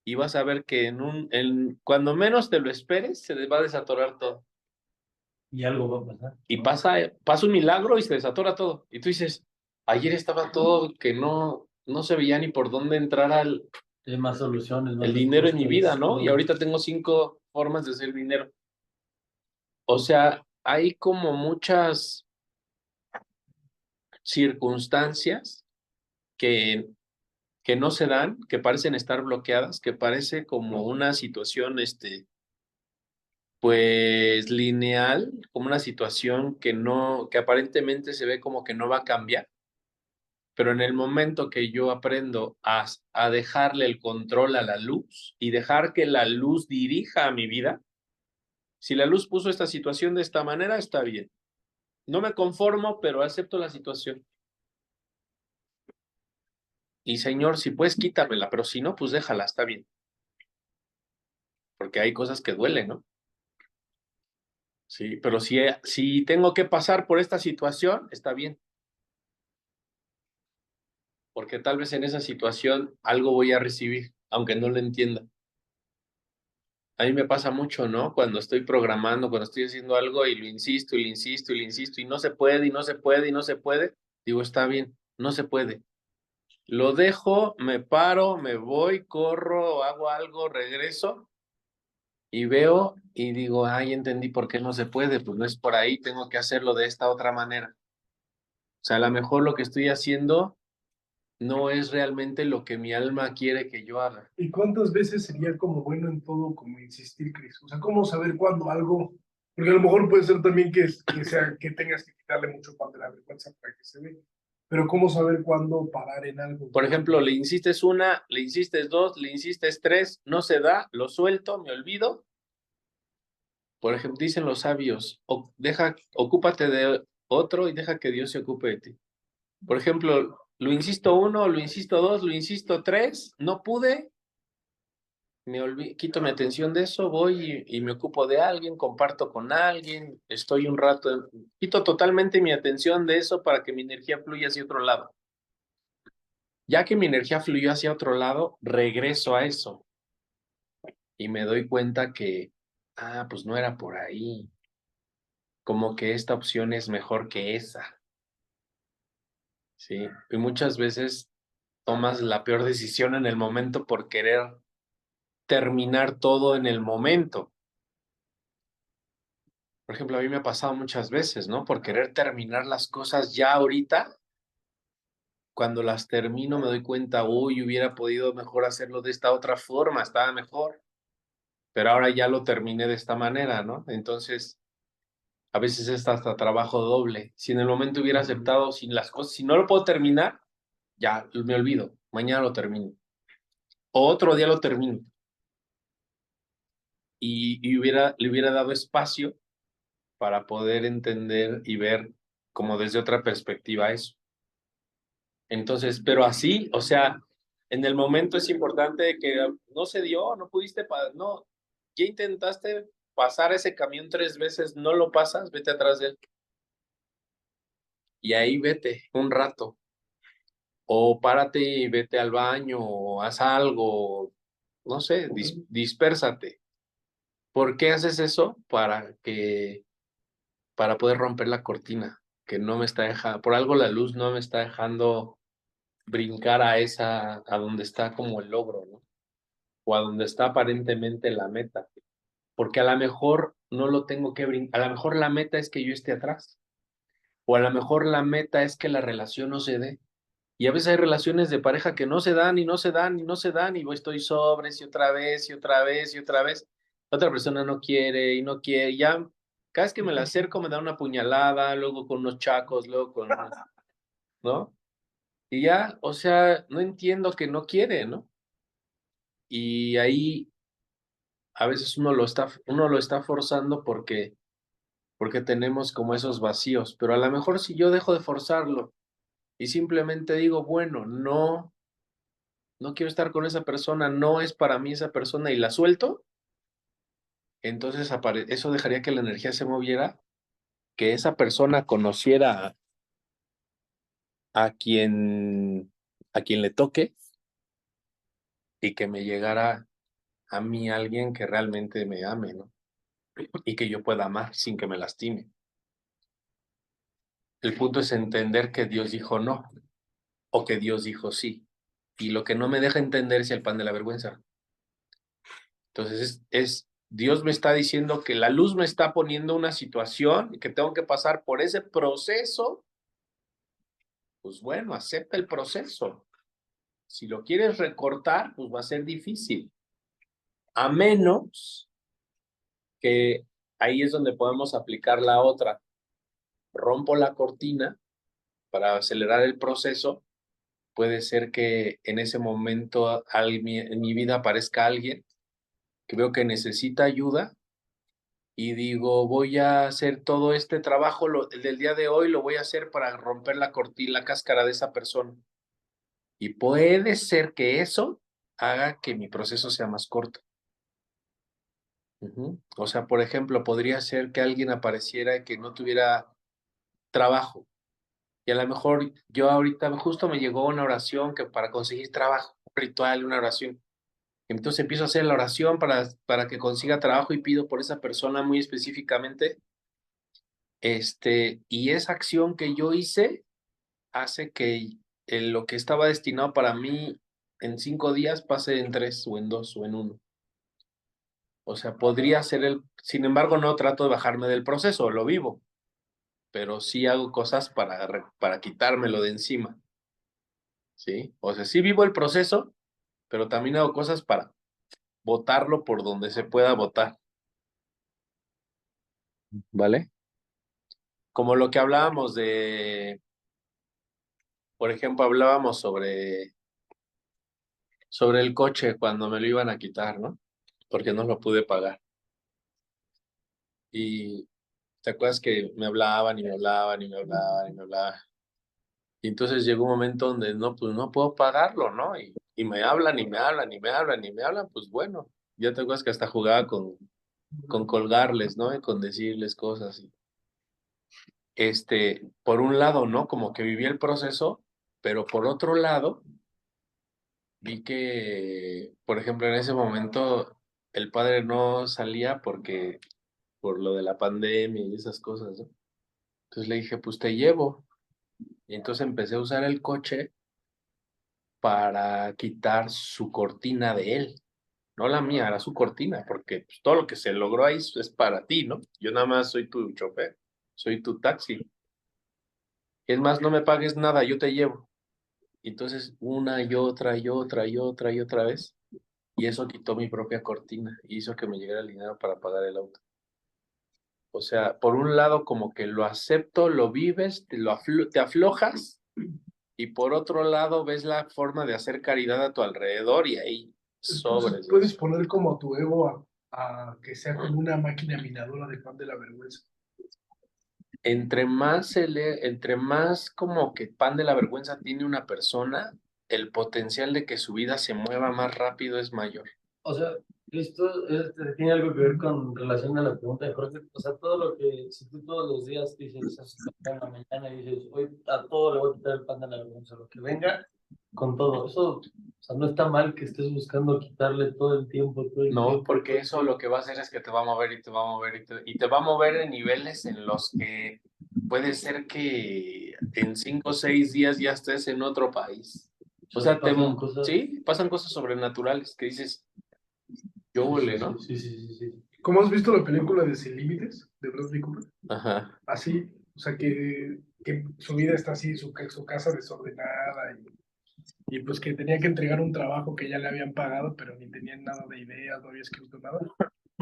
y vas a ver que cuando menos te lo esperes, se les va a desatorar todo.
Y algo va a pasar.
Y pasa un milagro y se desatora todo. Y tú dices, ayer estaba todo que no se veía ni por dónde entrar
Hay más soluciones, más
el dinero en mi vida,
respuestas,
¿no?
todo.
Y ahorita tengo 5 formas de hacer dinero. O sea, hay como muchas circunstancias que, que no se dan, que parecen estar bloqueadas, que parece como una situación, pues lineal, como una situación que aparentemente se ve como que no va a cambiar. Pero en el momento que yo aprendo a dejarle el control a la luz y dejar que la luz dirija a mi vida, si la luz puso esta situación de esta manera, está bien. No me conformo, pero acepto la situación. Y Señor, si puedes, quítamela, pero si no, pues déjala, está bien. Porque hay cosas que duelen, ¿no? Sí, pero si tengo que pasar por esta situación, está bien. Porque tal vez en esa situación algo voy a recibir, aunque no lo entienda. A mí me pasa mucho, ¿no? Cuando estoy programando, cuando estoy haciendo algo y lo insisto y lo insisto y lo insisto y no se puede y no se puede y no se puede, digo, está bien, no se puede. Lo dejo, me paro, me voy, corro, hago algo, regreso y veo y digo, ay, entendí por qué no se puede, pues no es por ahí, tengo que hacerlo de esta otra manera. O sea, a lo mejor lo que estoy haciendo no es realmente lo que mi alma quiere que yo haga.
¿Y cuántas veces sería como bueno en todo como insistir, Cris? O sea, ¿cómo saber cuándo algo? Porque a lo mejor puede ser también que tengas que quitarle mucho pan de la vergüenza para que se ve. Pero ¿cómo saber cuándo parar en algo?
Por ejemplo, le insistes una, le insistes dos, le insistes tres, no se da, lo suelto, me olvido. Por ejemplo, dicen los sabios, ocúpate de otro y deja que Dios se ocupe de ti. Por ejemplo, lo insisto uno, lo insisto dos, lo insisto tres, no pude, quito mi atención de eso, voy y me ocupo de alguien, comparto con alguien, estoy un rato, quito totalmente mi atención de eso para que mi energía fluya hacia otro lado. Ya que mi energía fluyó hacia otro lado, regreso a eso y me doy cuenta que, pues no era por ahí, como que esta opción es mejor que esa, ¿sí? Y muchas veces tomas la peor decisión en el momento por querer terminar todo en el momento. Por ejemplo, a mí me ha pasado muchas veces, ¿no? Por querer terminar las cosas ya ahorita, cuando las termino me doy cuenta, uy, hubiera podido mejor hacerlo de esta otra forma, estaba mejor, pero ahora ya lo terminé de esta manera, ¿no? Entonces, a veces es hasta trabajo doble. Si en el momento hubiera aceptado sin las cosas, si no lo puedo terminar, ya me olvido, mañana lo termino. O otro día lo termino. Y le hubiera dado espacio para poder entender y ver como desde otra perspectiva eso. Entonces, pero así, o sea, en el momento es importante que no se dio, no pudiste, no, ya intentaste pasar ese camión 3 veces, no lo pasas, vete atrás de él. Y ahí vete un rato. O párate y vete al baño, o haz algo, no sé, dispérsate. ¿Por qué haces eso? Para poder romper la cortina, que no me está dejando, por algo la luz no me está dejando brincar a donde está como el logro, ¿no? O a donde está aparentemente la meta. Porque a lo mejor no lo tengo que brincar, a lo mejor la meta es que yo esté atrás. O a lo mejor la meta es que la relación no se dé. Y a veces hay relaciones de pareja que no se dan y no se dan y no se dan y yo estoy sobres y otra vez y otra vez y otra vez. La otra persona no quiere y no quiere. Y ya, cada vez que me la acerco me da una puñalada, luego con unos chacos, luego con ¿no? Y ya, o sea, no entiendo que no quiere, ¿no? Y ahí a veces uno lo está forzando porque tenemos como esos vacíos. Pero a lo mejor si yo dejo de forzarlo y simplemente digo, bueno, no. no quiero estar con esa persona, no es para mí esa persona y la suelto, entonces eso dejaría que la energía se moviera, que esa persona conociera a quien, a quien le toque y que me llegara a mí alguien que realmente me ame, ¿no? Y que yo pueda amar sin que me lastime. El punto es entender que Dios dijo no o que Dios dijo sí. Y lo que no me deja entender es el pan de la vergüenza. Entonces Dios me está diciendo que la luz me está poniendo una situación y que tengo que pasar por ese proceso. Pues bueno, acepta el proceso. Si lo quieres recortar, pues va a ser difícil. A menos que ahí es donde podemos aplicar la otra. Rompo la cortina para acelerar el proceso. Puede ser que en ese momento en mi vida aparezca alguien que veo que necesita ayuda y digo, voy a hacer todo este trabajo, el del día de hoy lo voy a hacer para romper la cortina, la cáscara de esa persona. Y puede ser que eso haga que mi proceso sea más corto. O sea, por ejemplo, podría ser que alguien apareciera y que no tuviera trabajo. Y a lo mejor yo ahorita justo me llegó una oración que para conseguir trabajo, un ritual, una oración. Entonces empiezo a hacer la oración para que consiga trabajo y pido por esa persona muy específicamente. Y esa acción que yo hice hace que lo que estaba destinado para mí en 5 días pase en 3 o en 2 o en 1. O sea, podría ser sin embargo, no trato de bajarme del proceso, lo vivo, pero sí hago cosas para quitármelo de encima, ¿sí? O sea, sí vivo el proceso, pero también hago cosas para botarlo por donde se pueda botar, ¿vale? Como lo que hablábamos por ejemplo, hablábamos sobre el coche cuando me lo iban a quitar, ¿no? Porque no lo pude pagar. Y te acuerdas que me hablaban y me hablaban y me hablaban y me hablaban. Y entonces llegó un momento donde no, pues no puedo pagarlo, ¿no? Y me hablan y me hablan y me hablan y me hablan, pues bueno, ya te acuerdas que hasta jugaba con colgarles, ¿no? Y con decirles cosas. Por un lado, ¿no? Como que viví el proceso, pero por otro lado, vi que, por ejemplo, en ese momento el padre no salía por lo de la pandemia y esas cosas, ¿no? Entonces le dije, pues te llevo. Y entonces empecé a usar el coche para quitar su cortina de él, no la mía, era su cortina, porque pues, todo lo que se logró ahí es para ti, ¿no? Yo nada más soy tu chofer, soy tu taxi. Es más, no me pagues nada, yo te llevo. Y entonces una y otra y otra y otra y otra vez. Y eso quitó mi propia cortina y hizo que me llegara el dinero para pagar el auto. O sea, por un lado como que lo acepto, lo vives, te aflojas y por otro lado ves la forma de hacer caridad a tu alrededor y ahí sobres.
Entonces puedes poner como a tu ego a que sea como una máquina minadora de pan de la vergüenza.
Entre más como que pan de la vergüenza tiene una persona, el potencial de que su vida se mueva más rápido es mayor.
O sea, esto tiene algo que ver con relación a la pregunta de Jorge. O sea, todo lo que, si tú todos los días dices, haces café en la mañana y dices, hoy a todo le voy a quitar el pan de la vergüenza, lo que venga, con todo. Eso, o sea, no está mal que estés buscando quitarle todo el tiempo, todo el
No,
tiempo.
porque eso lo que va a hacer es que te va a mover y te va a mover y te va a mover en niveles en los que puede ser que en 5 o 6 días ya estés en otro país. O sea,
pasan cosas.
sí, pasan cosas sobrenaturales que dices, yo volé, ¿no?
Sí, sí, sí, sí.
¿Cómo has visto la película de Sin Límites de Bradley Cooper?
Ajá.
Así, o sea, que su vida está así, su casa desordenada y pues que tenía que entregar un trabajo que ya le habían pagado, pero ni tenían nada de ideas, no había escrito nada.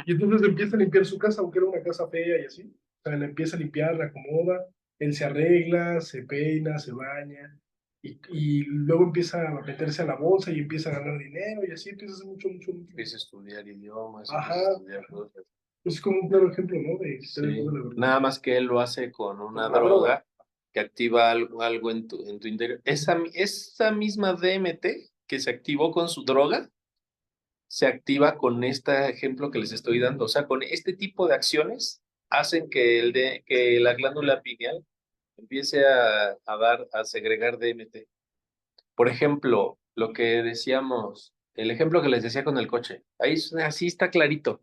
Y entonces empieza a limpiar su casa, aunque era una casa fea y así. O sea, la empieza a limpiar, la acomoda, él se arregla, se peina, se baña, y luego empieza a meterse a la bolsa y empieza a ganar dinero y así, empieza a hacer mucho, mucho, mucho.
Empieza a estudiar idiomas,
Ajá.
empieza a estudiar cosas.
Es como un claro ejemplo, ¿no? De
Sí.
de la vergüenza.
Nada más que él lo hace con una
Con la
droga que activa algo en tu interior. Esa misma DMT que se activó con su droga, se activa con este ejemplo que les estoy dando. O sea, con este tipo de acciones hacen que la glándula pineal empiece a segregar DMT. Por ejemplo, lo que decíamos, el ejemplo que les decía con el coche, ahí así está clarito.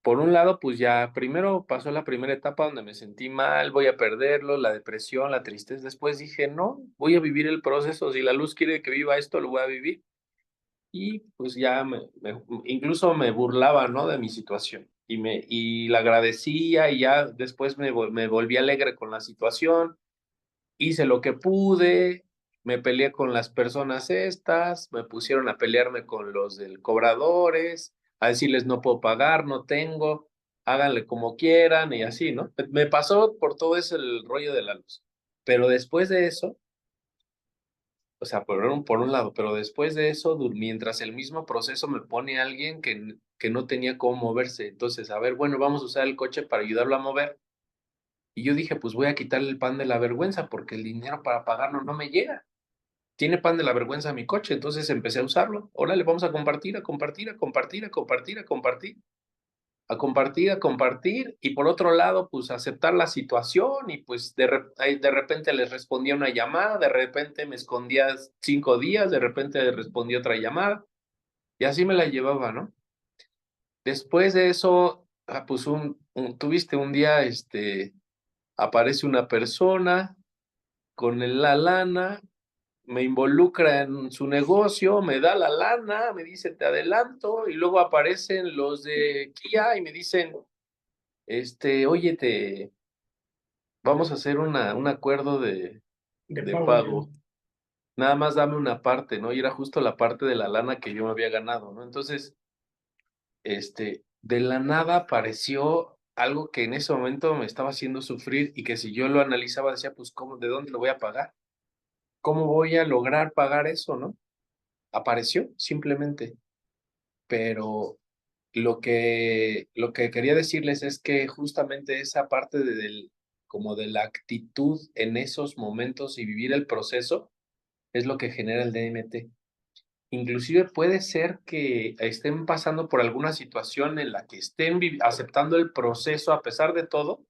Por un lado, pues ya primero pasó la primera etapa donde me sentí mal, voy a perderlo, la depresión, la tristeza. Después dije, no, voy a vivir el proceso. Si la luz quiere que viva esto, lo voy a vivir. Y pues ya incluso me burlaba, ¿no? De mi situación. Y la agradecía y ya después me volví alegre con la situación. Hice lo que pude, me peleé con las personas estas, me pusieron a pelearme con los del cobradores, a decirles no puedo pagar, no tengo, háganle como quieran y así, ¿no? Me pasó por todo ese el rollo de la luz. Pero después de eso, o sea, por un lado, pero después de eso, mientras el mismo proceso me pone a alguien que no tenía cómo moverse, entonces, a ver, bueno, vamos a usar el coche para ayudarlo a mover. Y yo dije, pues voy a quitarle el pan de la vergüenza porque el dinero para pagarlo no me llega. Tiene pan de la vergüenza mi coche, entonces empecé a usarlo. Órale, vamos a compartir, a compartir, a compartir, a compartir, a compartir, a compartir, a compartir. Y por otro lado, pues aceptar la situación y pues de repente les respondía una llamada, de repente me escondía 5 días, de repente respondía otra llamada y así me la llevaba, ¿no? Después de eso, pues tuviste un día, aparece una persona con la lana, me involucra en su negocio, me da la lana, me dice te adelanto, y luego aparecen los de Kia y me dicen, oye, vamos a hacer un acuerdo de pago. Nada más dame una parte, ¿no? Y era justo la parte de la lana que yo me había ganado, ¿no? Entonces, de la nada apareció algo que en ese momento me estaba haciendo sufrir y que si yo lo analizaba decía, pues, ¿cómo, de dónde lo voy a pagar? ¿Cómo voy a lograr pagar eso, no? Apareció simplemente, pero lo que quería decirles es que justamente esa parte como de la actitud en esos momentos y vivir el proceso es lo que genera el DMT. Inclusive puede ser que estén pasando por alguna situación en la que estén aceptando el proceso a pesar de todo,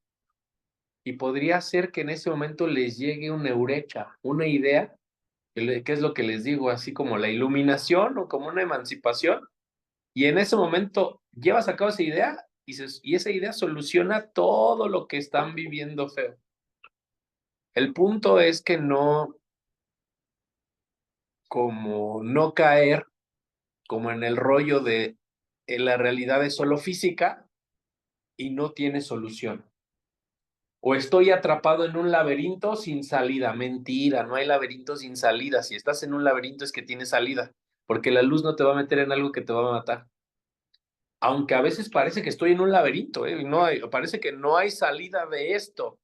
y podría ser que en ese momento les llegue una eureka, una idea, que es lo que les digo, así como la iluminación o como una emancipación, y en ese momento llevas a cabo esa idea y esa idea soluciona todo lo que están viviendo feo. El punto es que no caer como en el rollo de la realidad es solo física y no tiene solución. O estoy atrapado en un laberinto sin salida. Mentira, no hay laberinto sin salida. Si estás en un laberinto es que tiene salida, porque la luz no te va a meter en algo que te va a matar. Aunque a veces parece que estoy en un laberinto, parece que no hay salida de esto.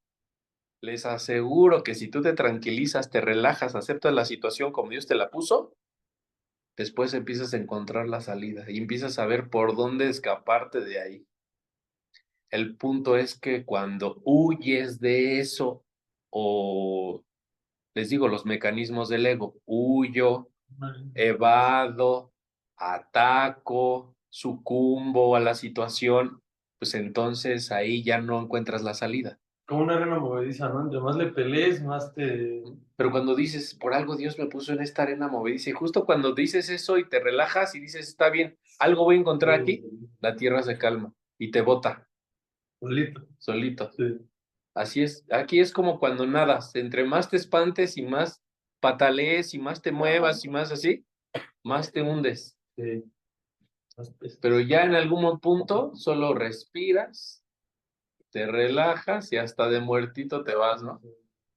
Les aseguro que si tú te tranquilizas, te relajas, aceptas la situación como Dios te la puso, después empiezas a encontrar la salida y empiezas a ver por dónde escaparte de ahí. El punto es que cuando huyes de eso, o les digo, los mecanismos del ego, huyo, evado, ataco, sucumbo a la situación, pues entonces ahí ya no encuentras la salida.
Como una arena movediza, ¿no? Entre más le pelees, más te...
Pero cuando dices, por algo Dios me puso en esta arena movediza, y justo cuando dices eso y te relajas y dices, está bien, algo voy a encontrar aquí, la tierra se calma y te bota. Solito.
Sí.
Así es, aquí es como cuando nadas, entre más te espantes y más patalees y más te muevas y más así, más te hundes.
Sí.
Pero ya en algún punto solo respiras, te relajas y hasta de muertito te vas, ¿no?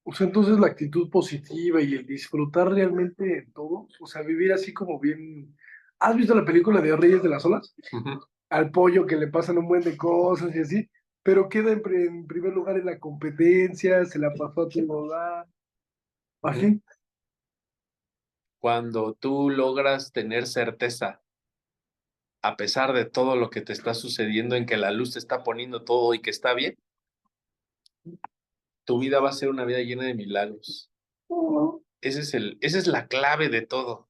O sea, entonces la actitud positiva y el disfrutar realmente todo, o sea, vivir así como bien. ¿Has visto la película de Reyes de las Olas?
Ujú.
Al pollo que le pasan un buen de cosas y así, pero queda en primer lugar en la competencia, se la pasó a todo dar, así.
Cuando tú logras tener certeza, a pesar de todo lo que te está sucediendo, en que la luz te está poniendo todo y que está bien, tu vida va a ser una vida llena de milagros. esa es la clave de todo.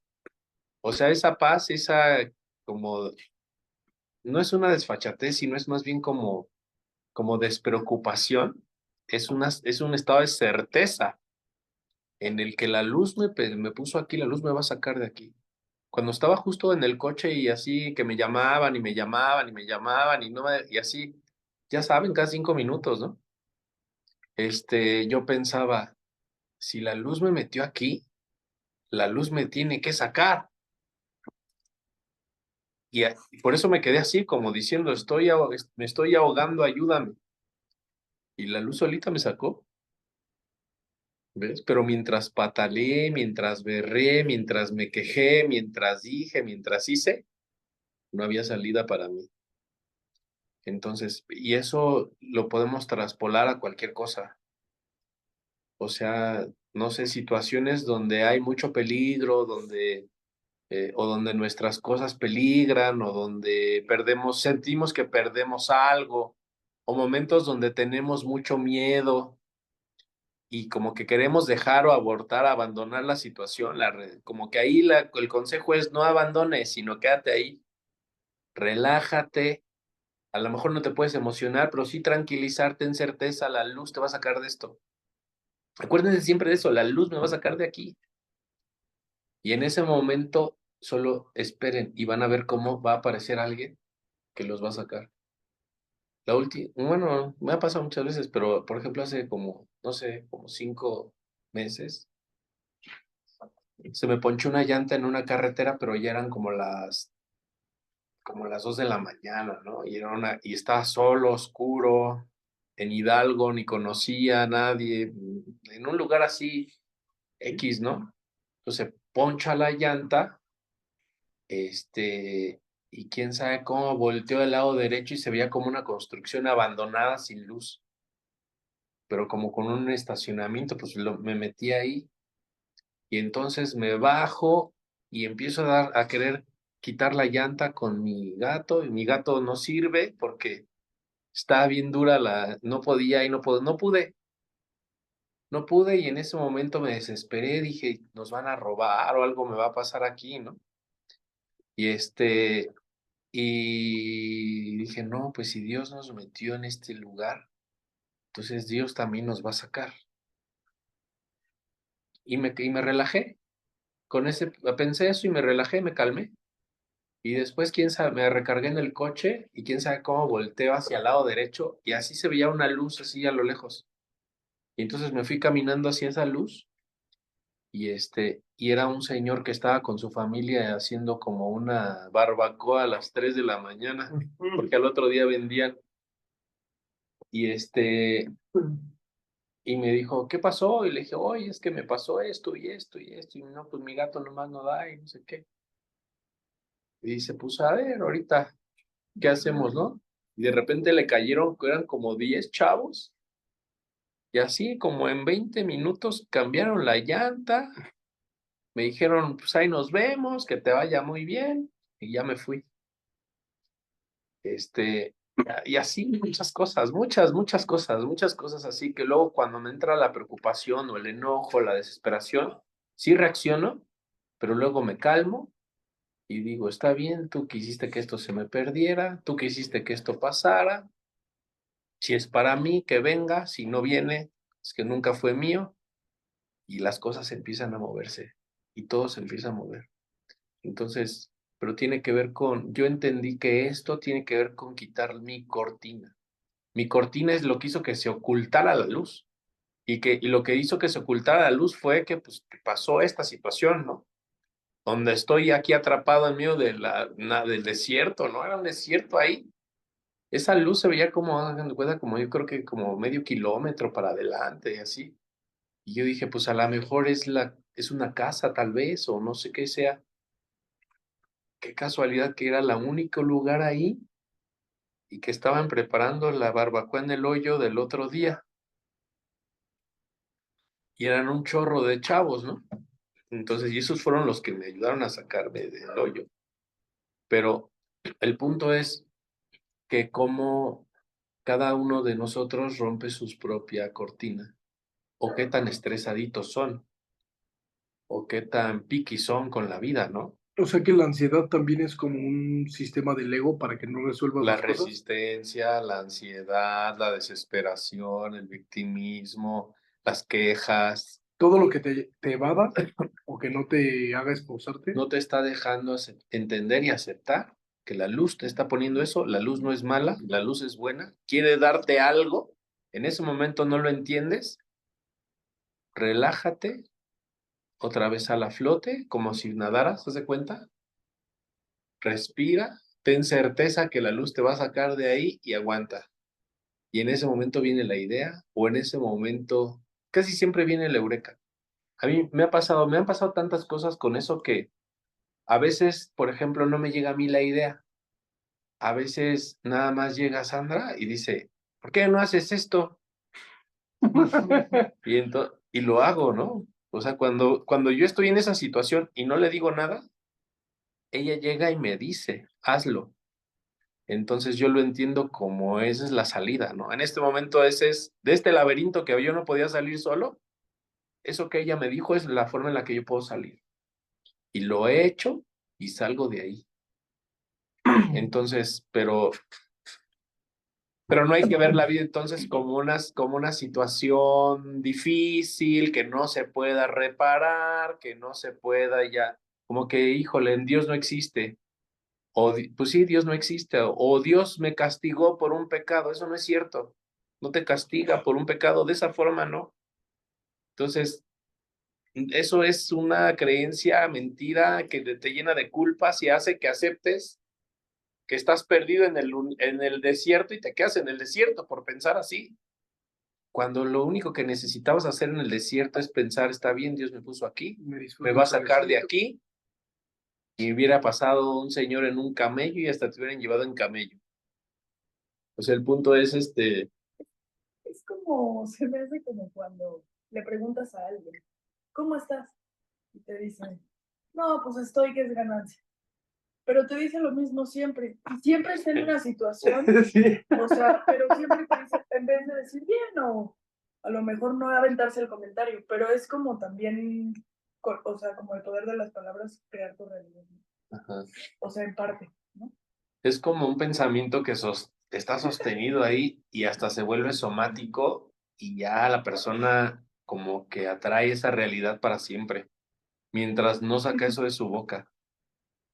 O sea, esa paz, esa como, no es una desfachatez, sino es más bien como despreocupación. Es un estado de certeza en el que la luz me puso aquí, la luz me va a sacar de aquí. Cuando estaba justo en el coche y así que me llamaban y me llamaban y me llamaban y no y así, ya saben, cada 5 minutos, ¿no? Yo pensaba, si la luz me metió aquí, la luz me tiene que sacar. Y por eso me quedé así, como diciendo, me estoy ahogando, ayúdame. Y la luz solita me sacó, ¿ves? Pero mientras pataleé, mientras berré, mientras me quejé, mientras dije, mientras hice, no había salida para mí. Entonces, y eso lo podemos traspolar a cualquier cosa. O sea, no sé, situaciones donde hay mucho peligro, o donde nuestras cosas peligran, o donde sentimos que perdemos algo, o momentos donde tenemos mucho miedo y como que queremos dejar o abortar, abandonar la situación, como que ahí el consejo es no abandones, sino quédate ahí, relájate. A lo mejor no te puedes emocionar, pero sí tranquilizarte en certeza, la luz te va a sacar de esto. Acuérdense siempre de eso, la luz me va a sacar de aquí. Y en ese momento solo esperen y van a ver cómo va a aparecer alguien que los va a sacar. Bueno, me ha pasado muchas veces, pero por ejemplo hace como, no sé, como 5 meses, se me ponchó una llanta en una carretera, pero ya eran como las 2 de la mañana, ¿no? Y estaba solo, oscuro, en Hidalgo, ni conocía a nadie, en un lugar así, X, ¿no? Entonces poncha la llanta, y quién sabe cómo volteó del lado derecho y se veía como una construcción abandonada sin luz, pero como con un estacionamiento, pues me metí ahí y entonces me bajo y empiezo a querer quitar la llanta con mi gato y mi gato no sirve porque estaba bien dura no podía y no pude y en ese momento me desesperé, dije, nos van a robar o algo me va a pasar aquí, ¿no? Y y dije, no, pues si Dios nos metió en este lugar, entonces Dios también nos va a sacar. Y me relajé, pensé eso y me relajé, me calmé. Y después, quién sabe, me recargué en el coche y quién sabe cómo volteo hacia el lado derecho y así se veía una luz así a lo lejos. Y entonces me fui caminando hacia esa luz y era un señor que estaba con su familia haciendo como una barbacoa a las 3 de la mañana, porque al otro día vendían. Y y me dijo, ¿qué pasó? Y le dije, oye, es que me pasó esto y esto y esto. Y no, pues mi gato nomás no da y no sé qué. Y se puso a ver, ahorita, ¿qué hacemos, no? Y de repente le cayeron, que eran como 10 chavos. Y así, como en 20 minutos, cambiaron la llanta. Me dijeron, pues ahí nos vemos, que te vaya muy bien. Y ya me fui. Este, y así muchas cosas, muchas cosas así que luego cuando me entra la preocupación o el enojo, la desesperación, sí reacciono, pero luego me calmo y digo, está bien, tú quisiste que esto se me perdiera, tú quisiste que esto pasara, si es para mí, que venga, si no viene, es que nunca fue mío y las cosas empiezan a moverse y todo se empieza a mover. Entonces, pero tiene que ver yo entendí que esto tiene que ver con quitar mi cortina. Mi cortina es lo que hizo que se ocultara la luz. Y lo que hizo que se ocultara la luz fue que, pues, que pasó esta situación, ¿no? Donde estoy aquí atrapado en medio del desierto, ¿no? Era un desierto ahí. Esa luz se veía como, hagan de cuenta, como yo creo que como medio kilómetro para adelante y así. Y yo dije, pues a lo mejor es una casa tal vez, o no sé qué sea. Qué casualidad que era el único lugar ahí y que estaban preparando la barbacoa en el hoyo del otro día. Y eran un chorro de chavos, ¿no? Entonces, y esos fueron los que me ayudaron a sacarme del hoyo. Pero el punto es que como cada uno de nosotros rompe su propia cortina, o qué tan estresaditos son. o qué tan picky son con la vida, ¿no?
O sea que la ansiedad también es como un sistema del ego para que no resuelvas
La
las cosas.
resistencia, la ansiedad, la desesperación, el victimismo, las quejas,
Todo lo que te evada o que no te haga esforzarte.
no te está dejando entender y aceptar que la luz te está poniendo eso, la luz no es mala, la luz es buena, quiere darte algo, en ese momento no lo entiendes, relájate, otra vez a la flote, como si nadaras, ¿te das cuenta? Respira, ten certeza que la luz te va a sacar de ahí y aguanta. Y en ese momento viene la idea, o en ese momento, casi siempre viene la eureka. A mí me han pasado tantas cosas con eso que a veces, por ejemplo, no me llega a mí la idea. A veces nada más llega Sandra y dice, ¿por qué no haces esto? Y lo hago, ¿no? O sea, cuando yo estoy en esa situación y no le digo nada, ella llega y me dice, hazlo. Entonces yo lo entiendo como esa es la salida, ¿no? En este momento ese es, de este laberinto que yo no podía salir solo, eso que ella me dijo es la forma en la que yo puedo salir. Y lo he hecho y salgo de ahí. Entonces, pero no hay que ver la vida entonces como una situación difícil, que no se pueda reparar, que no se pueda ya, como que, híjole, en Dios no existe. Pues sí, Dios no existe, o Dios me castigó por un pecado, eso no es cierto. No te castiga por un pecado, de esa forma no. Entonces, eso es una creencia mentira que te llena de culpas y hace que aceptes que estás perdido en el desierto y te quedas en el desierto por pensar así. Cuando lo único que necesitabas hacer en el desierto es pensar, está bien, Dios me puso aquí, me va a sacar de aquí, y hubiera pasado un señor en un camello y hasta te hubieran llevado en camello. O sea, el punto es
Es como, se me hace como cuando le preguntas a alguien, ¿cómo estás? Y te dicen, no, pues estoy, que es ganancia. Pero te dice lo mismo siempre. Y siempre está en una situación,
Sí.
o sea, pero siempre te dice, en vez de decir bien o a lo mejor no aventarse el comentario, pero es como también, o sea, como el poder de las palabras crear tu realidad, ¿no?
Ajá.
O sea, en parte, ¿no?
Es como un pensamiento que está sostenido ahí y hasta se vuelve somático y ya la persona como que atrae esa realidad para siempre, mientras no saca eso de su boca.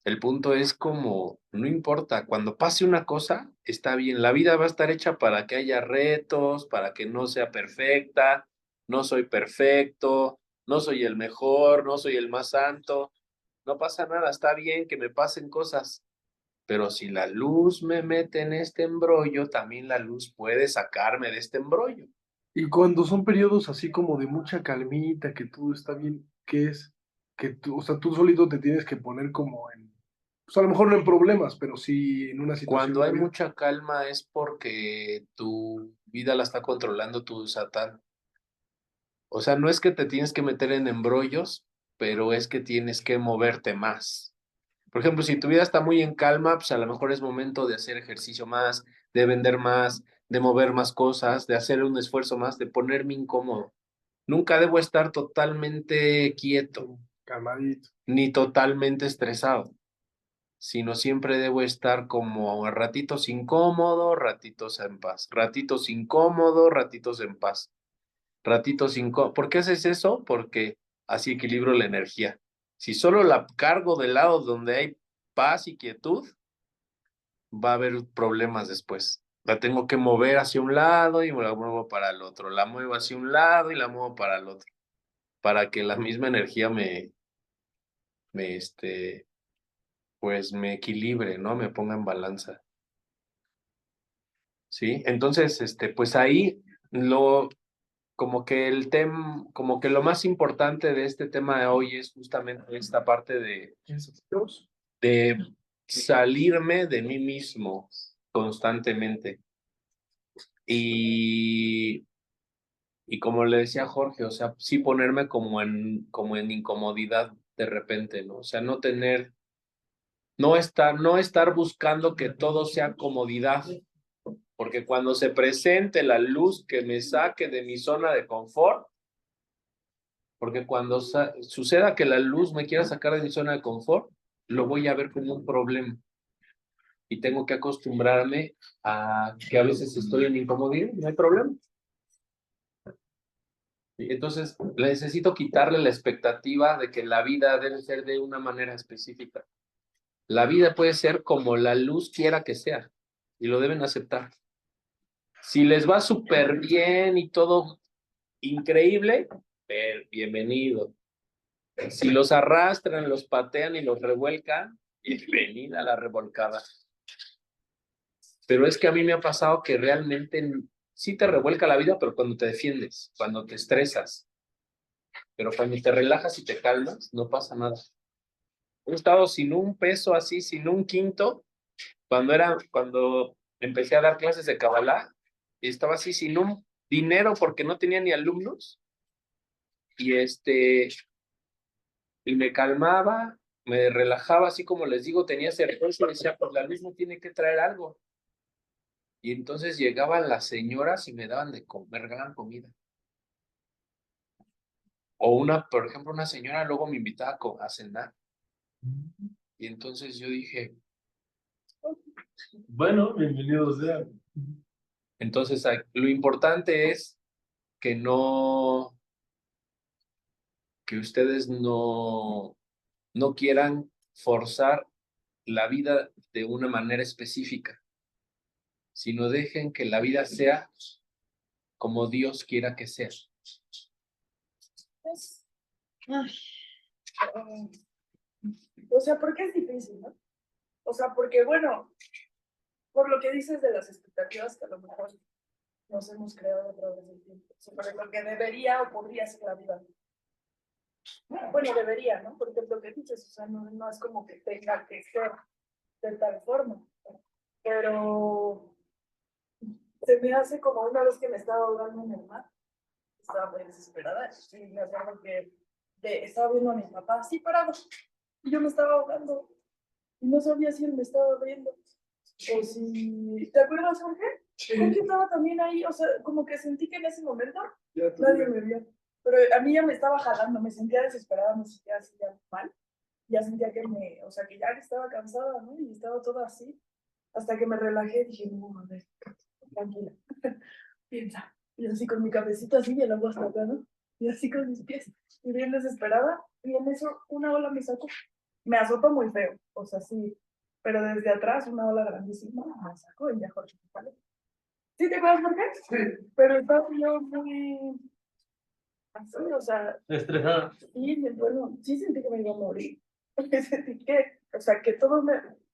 El punto es como, no importa, cuando pase una cosa, está bien. La vida va a estar hecha para que haya retos, para que no sea perfecta. No soy perfecto, no soy el mejor, no soy el más santo. No pasa nada, está bien que me pasen cosas. Pero si la luz me mete en este embrollo, también la luz puede sacarme de este embrollo.
Y cuando son periodos así como de mucha calmita, que todo está bien, ¿qué es? Que tú, o sea, tú solito te tienes que poner como en, pues a lo mejor no en problemas, pero sí en una situación
Cuando hay
muy...
mucha calma es porque tu vida la está controlando tu Satán. O sea, no es que te tienes que meter en embrollos, pero es que tienes que moverte más. Por ejemplo, si tu vida está muy en calma, pues a lo mejor es momento de hacer ejercicio más, de vender más, de mover más cosas, de hacer un esfuerzo más, de ponerme incómodo. Nunca debo estar totalmente quieto,
calmadito.
ni totalmente estresado, sino siempre debo estar como a ratitos incómodo, ratitos en paz, ratitos incómodo, ratitos en paz. Ratitos incómodos. ¿Por qué haces eso? Porque así equilibro la energía. Si solo la cargo del lado donde hay paz y quietud, va a haber problemas después. La tengo que mover hacia un lado y me la muevo para el otro. La muevo hacia un lado y la muevo para el otro. Para que la misma energía me, pues me equilibre, ¿no? Me ponga en balanza. ¿Sí? Entonces, pues ahí lo, como que lo más importante de este tema de hoy es justamente esta parte de salirme de mí mismo constantemente. Y, y como le decía Jorge, o sea, sí ponerme como en incomodidad de repente, ¿no? O sea, no estar buscando que todo sea comodidad, porque cuando se presente la luz que me saque de mi zona de confort, Porque cuando suceda que la luz me quiera sacar de mi zona de confort, lo voy a ver como un problema. Y tengo que acostumbrarme a que a veces estoy en incomodidad, no hay problema. Y entonces necesito quitarle la expectativa de que la vida debe ser de una manera específica. La vida puede ser como la luz quiera que sea, y lo deben aceptar. Si les va súper bien y todo increíble, bienvenido. Si los arrastran, los patean y los revuelcan, bienvenida a la revolcada. Pero es que a mí me ha pasado que realmente sí te revuelca la vida, pero cuando te defiendes, cuando te estresas. Pero cuando te relajas y te calmas, no pasa nada. He estado sin un peso así, sin un quinto, cuando empecé a dar clases de Kabbalah, y estaba así sin un dinero porque no tenía ni alumnos, y y me calmaba, me relajaba, así como les digo, tenía certeza y decía, pues la luz no tiene que traer algo. Y entonces llegaban las señoras y me daban de comer, me regalaban comida. O por ejemplo, una señora luego me invitaba a cenar. Y entonces yo dije,
Bueno, bienvenidos sea.
entonces lo importante es que que ustedes no quieran forzar la vida de una manera específica, sino dejen que la vida sea como Dios quiera que sea.
Ay, o sea, porque es difícil, ¿no? O sea, porque bueno, por lo que dices de las expectativas que a lo mejor nos hemos creado a través del tiempo, sobre lo que debería o podría ser la vida. Bueno, debería, ¿no? Porque es lo que dices, o sea, no es como que tenga que ser de tal forma, pero se me hace como una vez que me estaba ahogando en el mar, estaba muy desesperada y me acuerdo que estaba viendo a mi papá así parado y yo me estaba ahogando y no sabía si él me estaba viendo o si... ¿Te acuerdas, Jorge? Jorge estaba también ahí, o sea, como que sentí que en ese momento nadie me vio, pero a mí ya me estaba jalando, me sentía desesperada, me sentía así ya mal, ya sentía que o sea, que ya estaba cansada, ¿no? Y estaba toda así, hasta que me relajé y dije, no, a ver, tranquila, piensa. Y así con mi cabecita así y el agua hasta acá, ¿no? Y así con mis pies. Y bien desesperada. Y en eso una ola me sacó. Me azotó muy feo. O sea, sí. Pero desde atrás una ola grandísima me sacó y ya Jorge me salió. ¿Sí te acuerdas por qué? Sí. Pero estaba yo muy así, o sea,
Estresada.
sí, bueno, sí sentí que me iba a morir. Porque sentí que, o sea, que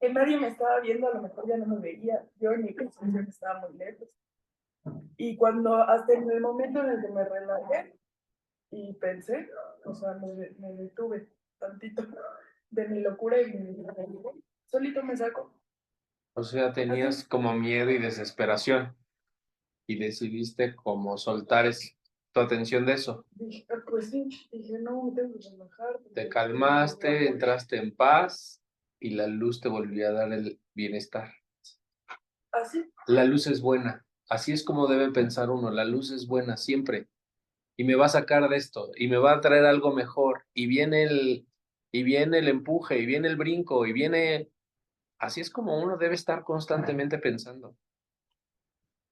nadie me estaba viendo, a lo mejor ya no me veía. Yo en mi conciencia estaba muy lejos. Y hasta en el momento en el que me relajé y pensé, o sea, me detuve tantito de mi locura y solito me saco.
O sea, tenías como miedo y desesperación y decidiste como soltar tu atención de eso.
Dije, pues sí, dije, no, me tengo que relajar.
Te calmaste, entraste en paz y la luz te volvió a dar el bienestar.
Así.
La luz es buena. Así es como debe pensar uno. La luz es buena siempre. Y me va a sacar de esto. Y me va a traer algo mejor. Y viene el empuje. Y viene el brinco. Y viene... Así es como uno debe estar constantemente pensando.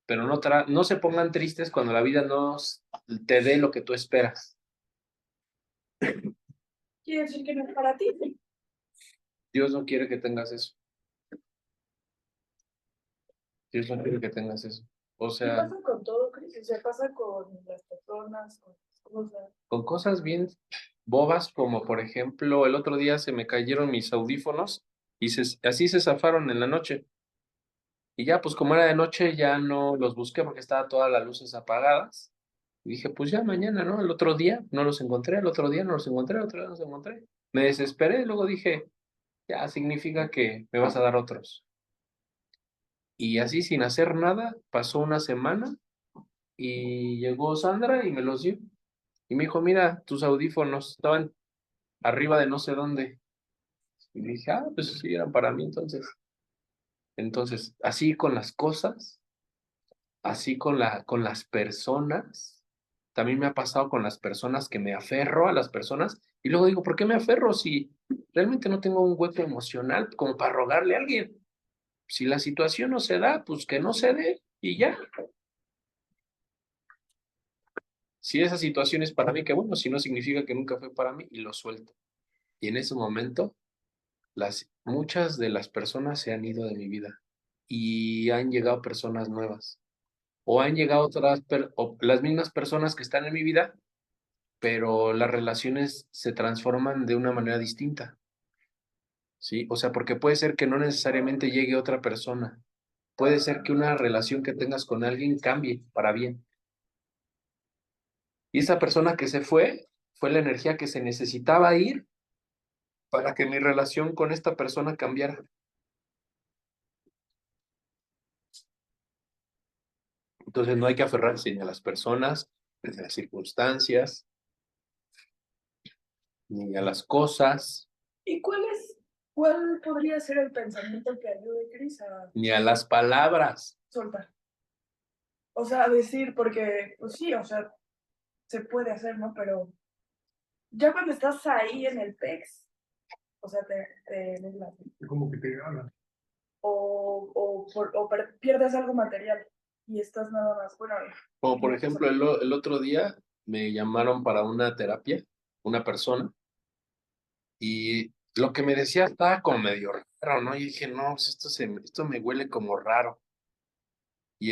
Pero no se pongan tristes cuando la vida no te dé lo que tú esperas.
Quiere decir que no es para ti.
Dios no quiere que tengas eso. Dios no quiere que tengas eso. O
¿Qué
sea,
pasa con todo, Cris? O sea, pasa con las personas, con las cosas.
con cosas bien bobas, como por ejemplo, el otro día se me cayeron mis audífonos y así se zafaron en la noche. Y ya, pues como era de noche, ya no los busqué porque estaban todas las luces apagadas. Y dije, pues ya mañana, ¿no? El otro día no los encontré, el otro día no los encontré, el otro día no los encontré. Me desesperé, luego dije, ya significa que me vas a dar otros. Y así sin hacer nada, pasó una semana y llegó Sandra y me los dio. Y me dijo, mira, tus audífonos estaban arriba de no sé dónde. Y dije, pues sí, eran para mí entonces. Entonces, así con las cosas, así con las personas, también me ha pasado con las personas que me aferro a las personas y luego digo, ¿por qué me aferro si realmente no tengo un hueco emocional como para rogarle a alguien? Si la situación no se da, pues que no se dé y ya. Si esa situación es para mí, que bueno, si no significa que nunca fue para mí y lo suelto. Y en ese momento, muchas de las personas se han ido de mi vida y han llegado personas nuevas. O han llegado o las mismas personas que están en mi vida, pero las relaciones se transforman de una manera distinta, ¿sí? O sea, porque puede ser que no necesariamente llegue otra persona. Puede ser que una relación que tengas con alguien cambie para bien. Y esa persona que se fue la energía que se necesitaba ir para que mi relación con esta persona cambiara. Entonces no hay que aferrarse ni a las personas, ni a las circunstancias, ni a las cosas,
¿Y cuál podría ser el pensamiento que ayude a Cris a
ni a las palabras.
soltar? O sea, decir, porque, pues sí, o sea, se puede hacer, ¿no? Pero ya cuando estás ahí en el PEX, o sea, te deslate.
Como que te gana.
Pierdes algo material y estás nada más, bueno,
Como por ejemplo, el otro día me llamaron para una terapia, una persona, y lo que me decía estaba como medio raro, ¿no? Y dije, no, pues esto me huele como raro. Y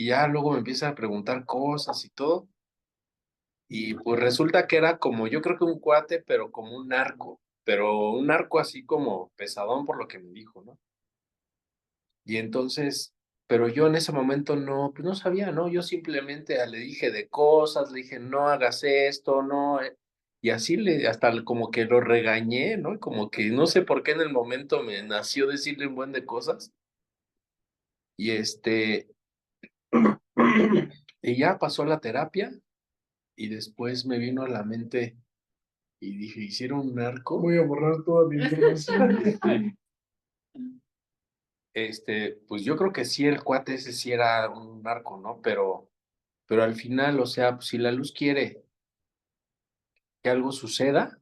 ya luego me empieza a preguntar cosas y todo. Y pues resulta que era como, yo creo que un cuate, pero como un narco, pero un narco así como pesadón por lo que me dijo, ¿no? Y entonces, pero yo en ese momento no, pues no sabía, ¿no? Yo simplemente le dije de cosas, le dije, no hagas esto, no. Y así hasta como que lo regañé, ¿no? Como que no sé por qué en el momento me nació decirle un buen de cosas. Y y ya pasó la terapia y después me vino a la mente y dije, ¿hicieron un narco?
Voy a borrar toda mi información.
Sí. Pues yo creo que sí, el cuate ese sí era un narco, ¿no? Pero al final, o sea, pues, si la luz quiere que algo suceda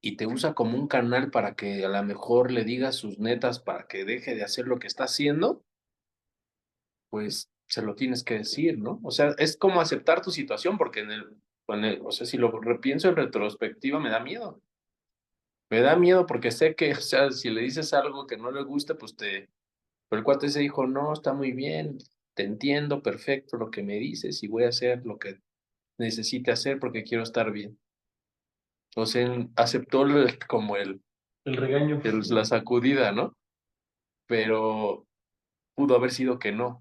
y te usa como un canal para que a lo mejor le digas sus netas para que deje de hacer lo que está haciendo, pues se lo tienes que decir, ¿no? O sea, es como aceptar tu situación, porque o sea, si lo repienso en retrospectiva, me da miedo. Me da miedo porque sé que, o sea, si le dices algo que no le gusta, pues Pero el cuate se dijo, no, está muy bien, te entiendo perfecto lo que me dices y voy a hacer lo que necesite hacer porque quiero estar bien. O sea, aceptó como
El regaño.
la sacudida, ¿no? Pero pudo haber sido que no.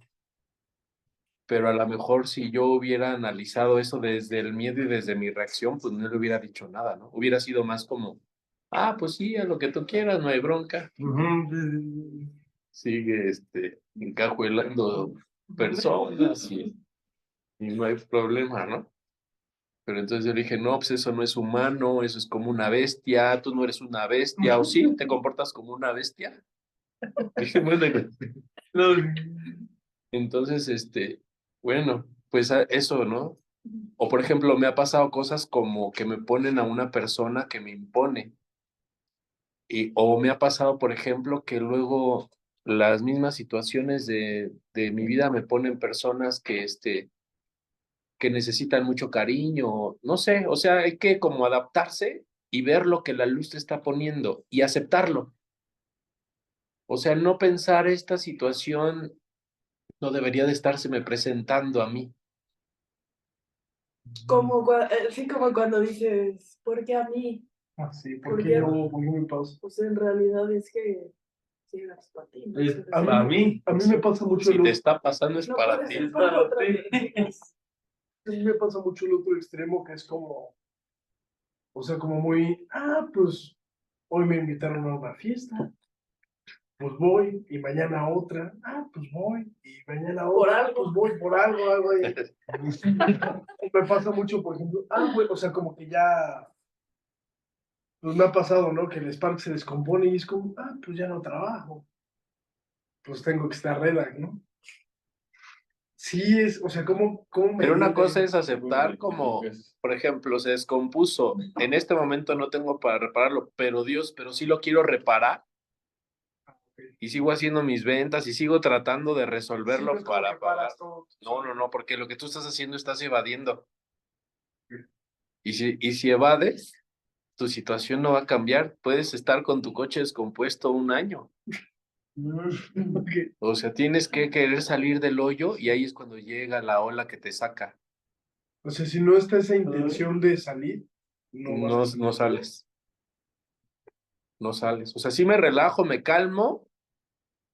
Pero a lo mejor si yo hubiera analizado eso desde el miedo y desde mi reacción, pues no le hubiera dicho nada, ¿no? Hubiera sido más como, pues sí, a lo que tú quieras, no hay bronca.
Ujú.
Sigue, encajuelando personas y no hay problema, ¿no? Pero entonces yo le dije, no, pues eso no es humano, eso es como una bestia, tú no eres una bestia, o sí, te comportas como una bestia. Dije, bueno,
No,
entonces, bueno, pues eso, ¿no? O por ejemplo, me ha pasado cosas como que me ponen a una persona que me impone. O me ha pasado, por ejemplo, que luego las mismas situaciones de mi vida me ponen personas que necesitan mucho cariño, no sé, o sea, hay que como adaptarse y ver lo que la luz te está poniendo y aceptarlo. O sea, no pensar esta situación no debería de estárseme presentando a mí.
sí, como cuando dices, ¿por qué a mí?
Ah, sí, ¿por
¿Por
qué
qué?
yo? ¿Por qué me pasa?
Pues en realidad es que sí, es para ti, ¿no?
es
A
para
mí,
mí.
a mí me pasa mucho
Si te está pasando es
No
para
puede
ti.
ser para otra persona.
a mí me pasa mucho el otro extremo que es como, o sea, como muy, pues hoy me invitaron a una fiesta, pues voy, y mañana otra, pues voy, y mañana
Por
otra,
algo.
pues voy por algo ahí. Me pasa mucho, por ejemplo, güey, o sea, como que ya, pues me ha pasado, ¿no? Que el Spark se descompone y es como, pues ya no trabajo, pues tengo que estar relax, ¿no? Sí, o sea, ¿cómo me
Pero una
duele?
cosa es aceptar como, por ejemplo, se descompuso. En este momento no tengo para repararlo, pero sí lo quiero reparar y sigo haciendo mis ventas y sigo tratando de
Sí,
resolverlo
no es como
para
que
pagar.
paras todo.
No, porque lo que tú estás haciendo estás evadiendo. Y si evades, tu situación no va a cambiar. Puedes estar con tu coche descompuesto un año.
Ok.
O sea, tienes que querer salir del hoyo y ahí es cuando llega la ola que te saca.
O sea, si no está esa intención de salir, no vas
No,
a salir.
no sales, no sales. O sea, sí me relajo, me calmo,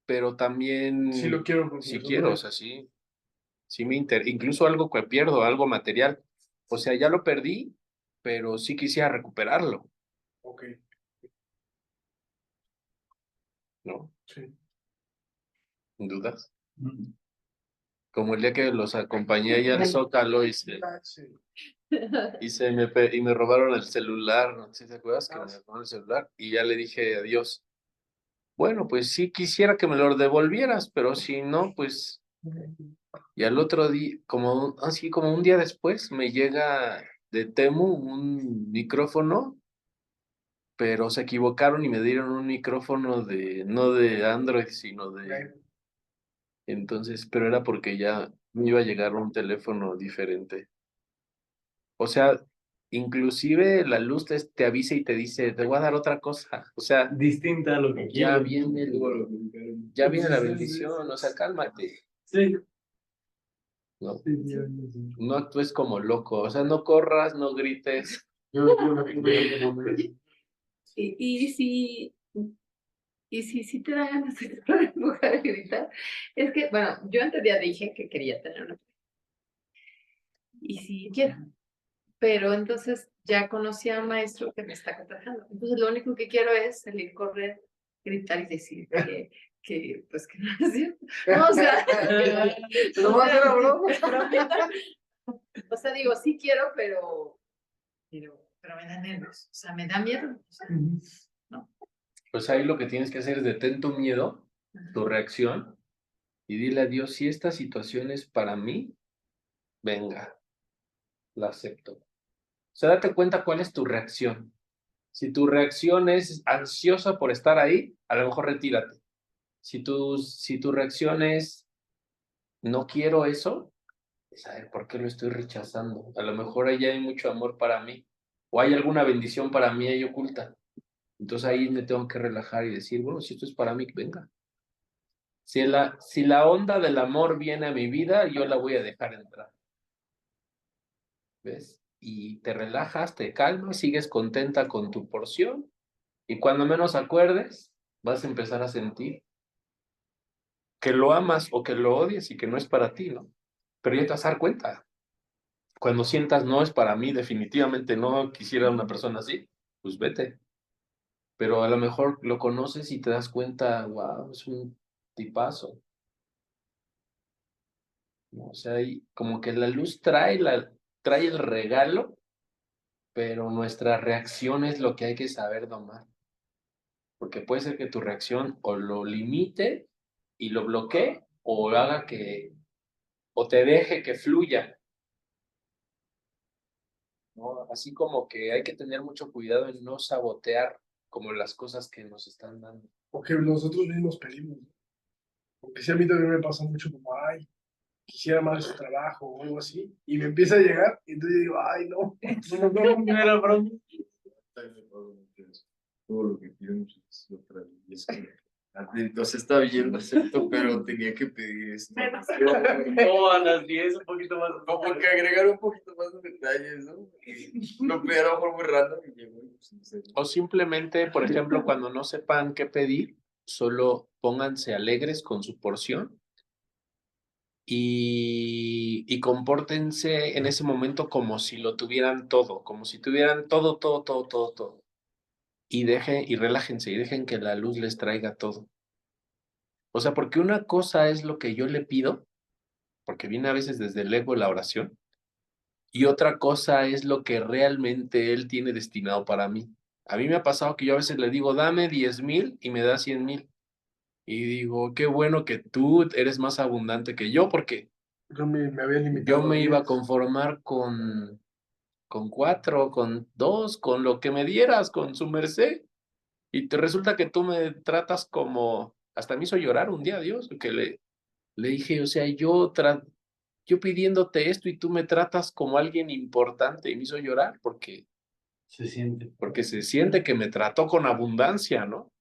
pero también
Sí lo quiero
sí
resolver.
quiero, o sea, sí incluso algo que pierdo, algo material. O sea, ya lo perdí, pero sí quisiera recuperarlo,
Ok,
¿no?
sí.
Sin dudas. Como el día que los acompañé allá al Zócalo
Ah, sí.
y me robaron el celular, ¿no? ¿Sí te acuerdas que me robaron el celular? Y ya le dije adiós. Bueno, pues sí quisiera que me lo devolvieras, pero si no, pues... Y al otro día, así como un día después, me llega de Temu un micrófono, pero se equivocaron y me dieron un micrófono no de Android, sino de...
Ok.
Entonces, pero era porque ya me iba a llegar un teléfono diferente. O sea, inclusive la luz te avisa y te dice, te voy a dar otra cosa. O sea,
Distinta a lo que
ya
quieres.
viene ya viene la bendición, o sea, cálmate.
Sí.
No,
Sí, sí, sí.
no actúes como loco, o sea, no corras, no grites.
Y si te da ganas de empujar y gritar, es que, bueno, yo antes ya dije que quería tener una. Y si quiero, pero entonces ya conocí a un maestro que me está contratando. Entonces lo único que quiero es salir, correr, gritar y decir pues que no es cierto. No, o sea,
¿Lo vas a hacer a broma?
o sea, digo, sí quiero, pero me da nervios, o sea, me da miedo. O sea, no.
Pues ahí lo que tienes que hacer es detén tu miedo, tu reacción, y dile a Dios, si esta situación es para mí, venga, la acepto. O sea, date cuenta cuál es tu reacción. Si tu reacción es ansiosa por estar ahí, a lo mejor retírate. Si tu reacción es no quiero eso, pues a ver, ¿por qué lo estoy rechazando? A lo mejor ahí hay mucho amor para mí, o hay alguna bendición para mí ahí oculta. Entonces ahí me tengo que relajar y decir, bueno, si esto es para mí, venga. Si la onda del amor viene a mi vida, yo la voy a dejar entrar. ¿Ves? Y te relajas, te calmas, sigues contenta con tu porción y cuando menos acuerdes, vas a empezar a sentir que lo amas o que lo odias y que no es para ti, ¿no? Pero ya te vas a dar cuenta. Cuando sientas no es para mí, definitivamente no quisiera una persona así, pues vete. Pero a lo mejor lo conoces y te das cuenta, wow, es un tipazo, ¿no? O sea, como que la luz trae el regalo, pero nuestra reacción es lo que hay que saber domar. Porque puede ser que tu reacción o lo limite y lo bloquee, o haga o te deje que fluya, ¿no? Así como que hay que tener mucho cuidado en no sabotear como las cosas que nos están dando.
Porque nosotros mismos pedimos. Porque si a mí también me pasa mucho como, ay, quisiera más su trabajo o algo así. Y me empieza a llegar y entonces yo digo, ay, no.
No era broma.
Todo lo que queremos es otra vez. Y es que, entonces está bien, lo acepto, pero tenía que pedir esto.
Como a las 10, un poquito más.
Como que agregar un poquito más de detalles, ¿no? Y lo pedí a lo mejor muy random y llegó y pues no sé.
O simplemente, por ejemplo, cuando no sepan qué pedir, solo pónganse alegres con su porción y compórtense en ese momento como si lo tuvieran todo, como si tuvieran todo, todo, todo, todo, todo. Y relájense y dejen que la luz les traiga todo. O sea, porque una cosa es lo que yo le pido, porque viene a veces desde el ego la oración, y otra cosa es lo que realmente él tiene destinado para mí. A mí me ha pasado que yo a veces le digo, dame 10,000 y me da 100,000. Y digo, qué bueno que tú eres más abundante que yo, porque
Yo me había limitado.
Yo me
a
iba a
10.
conformar con 4, con 2, con lo que me dieras, con su merced. Y te resulta que tú me tratas como, hasta me hizo llorar un día Dios, que le dije, o sea, yo pidiéndote esto y tú me tratas como alguien importante, y me hizo llorar
Se siente.
porque se siente que me trató con abundancia, ¿no?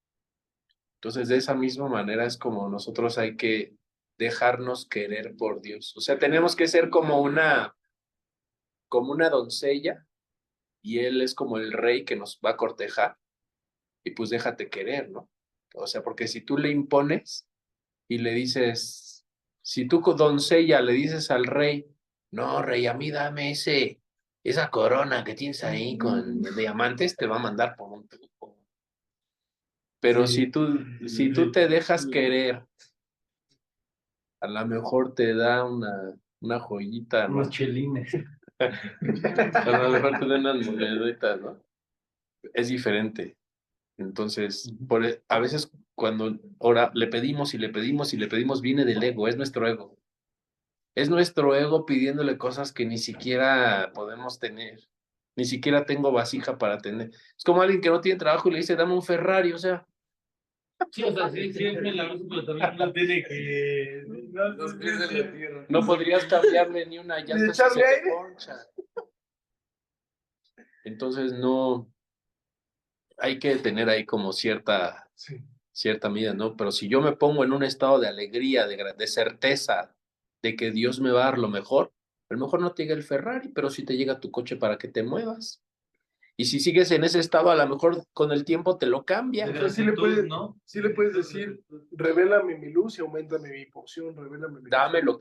Entonces, de esa misma manera es como nosotros hay que dejarnos querer por Dios. O sea, tenemos que ser como una doncella, y Él es como el rey que nos va a cortejar, y pues déjate querer, ¿no? O sea, porque si tú le impones y le dices, si tú doncella le dices al rey, no, rey, a mí dame esa corona que tienes ahí con diamantes, te va a mandar por un tubo. Pero
Sí.
si tú te dejas querer, a lo mejor te da una joyita, ¿no?
Unos chelines.
A lo mejor te da unas moneditas, ¿no? Es diferente. Entonces, a veces cuando ahora le pedimos y le pedimos y le pedimos, viene del ego, es nuestro ego. Es nuestro ego pidiéndole cosas que ni siquiera podemos tener. Ni siquiera tengo vasija para tener. Es como alguien que no tiene trabajo y le dice, dame un Ferrari, o sea,
Sí, o sea, sí, siempre la luz, pero también uno tiene que.
Los pies en la tierra.
no podrías cambiarle ni una llanta si se
echarle
te
aire.
poncha. Entonces, no, hay que tener ahí como
Sí.
cierta medida, ¿no? Pero si yo me pongo en un estado de alegría, de certeza, de que Dios me va a dar lo mejor, a lo mejor no te llega el Ferrari, pero sí te llega tu coche para que te muevas. Y si sigues en ese estado, a lo mejor con el tiempo te lo cambia.
De
O sea,
gratitud, ¿no?
sí le puedes decir, revélame mi luz y aumentame mi porción, revélame mi
Dame
luz.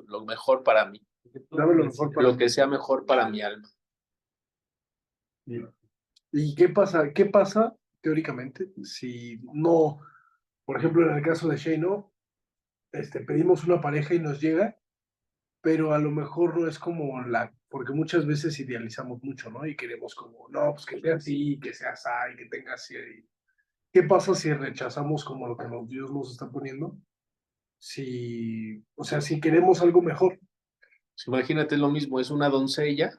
lo mejor para mí,
Dame lo mejor para
lo
mí.
que sea mejor para mi alma.
¿Y qué pasa? ¿Qué pasa teóricamente si no, por ejemplo, en el caso de Shay, ¿no? Pedimos una pareja y nos llega, pero a lo mejor no es como porque muchas veces idealizamos mucho, ¿no? Y queremos como, no, pues que sea así, que sea así, que tenga así. ¿Qué pasa si rechazamos como lo que Dios nos está poniendo? Si, o sea, si queremos algo mejor.
Pues imagínate lo mismo, es una doncella,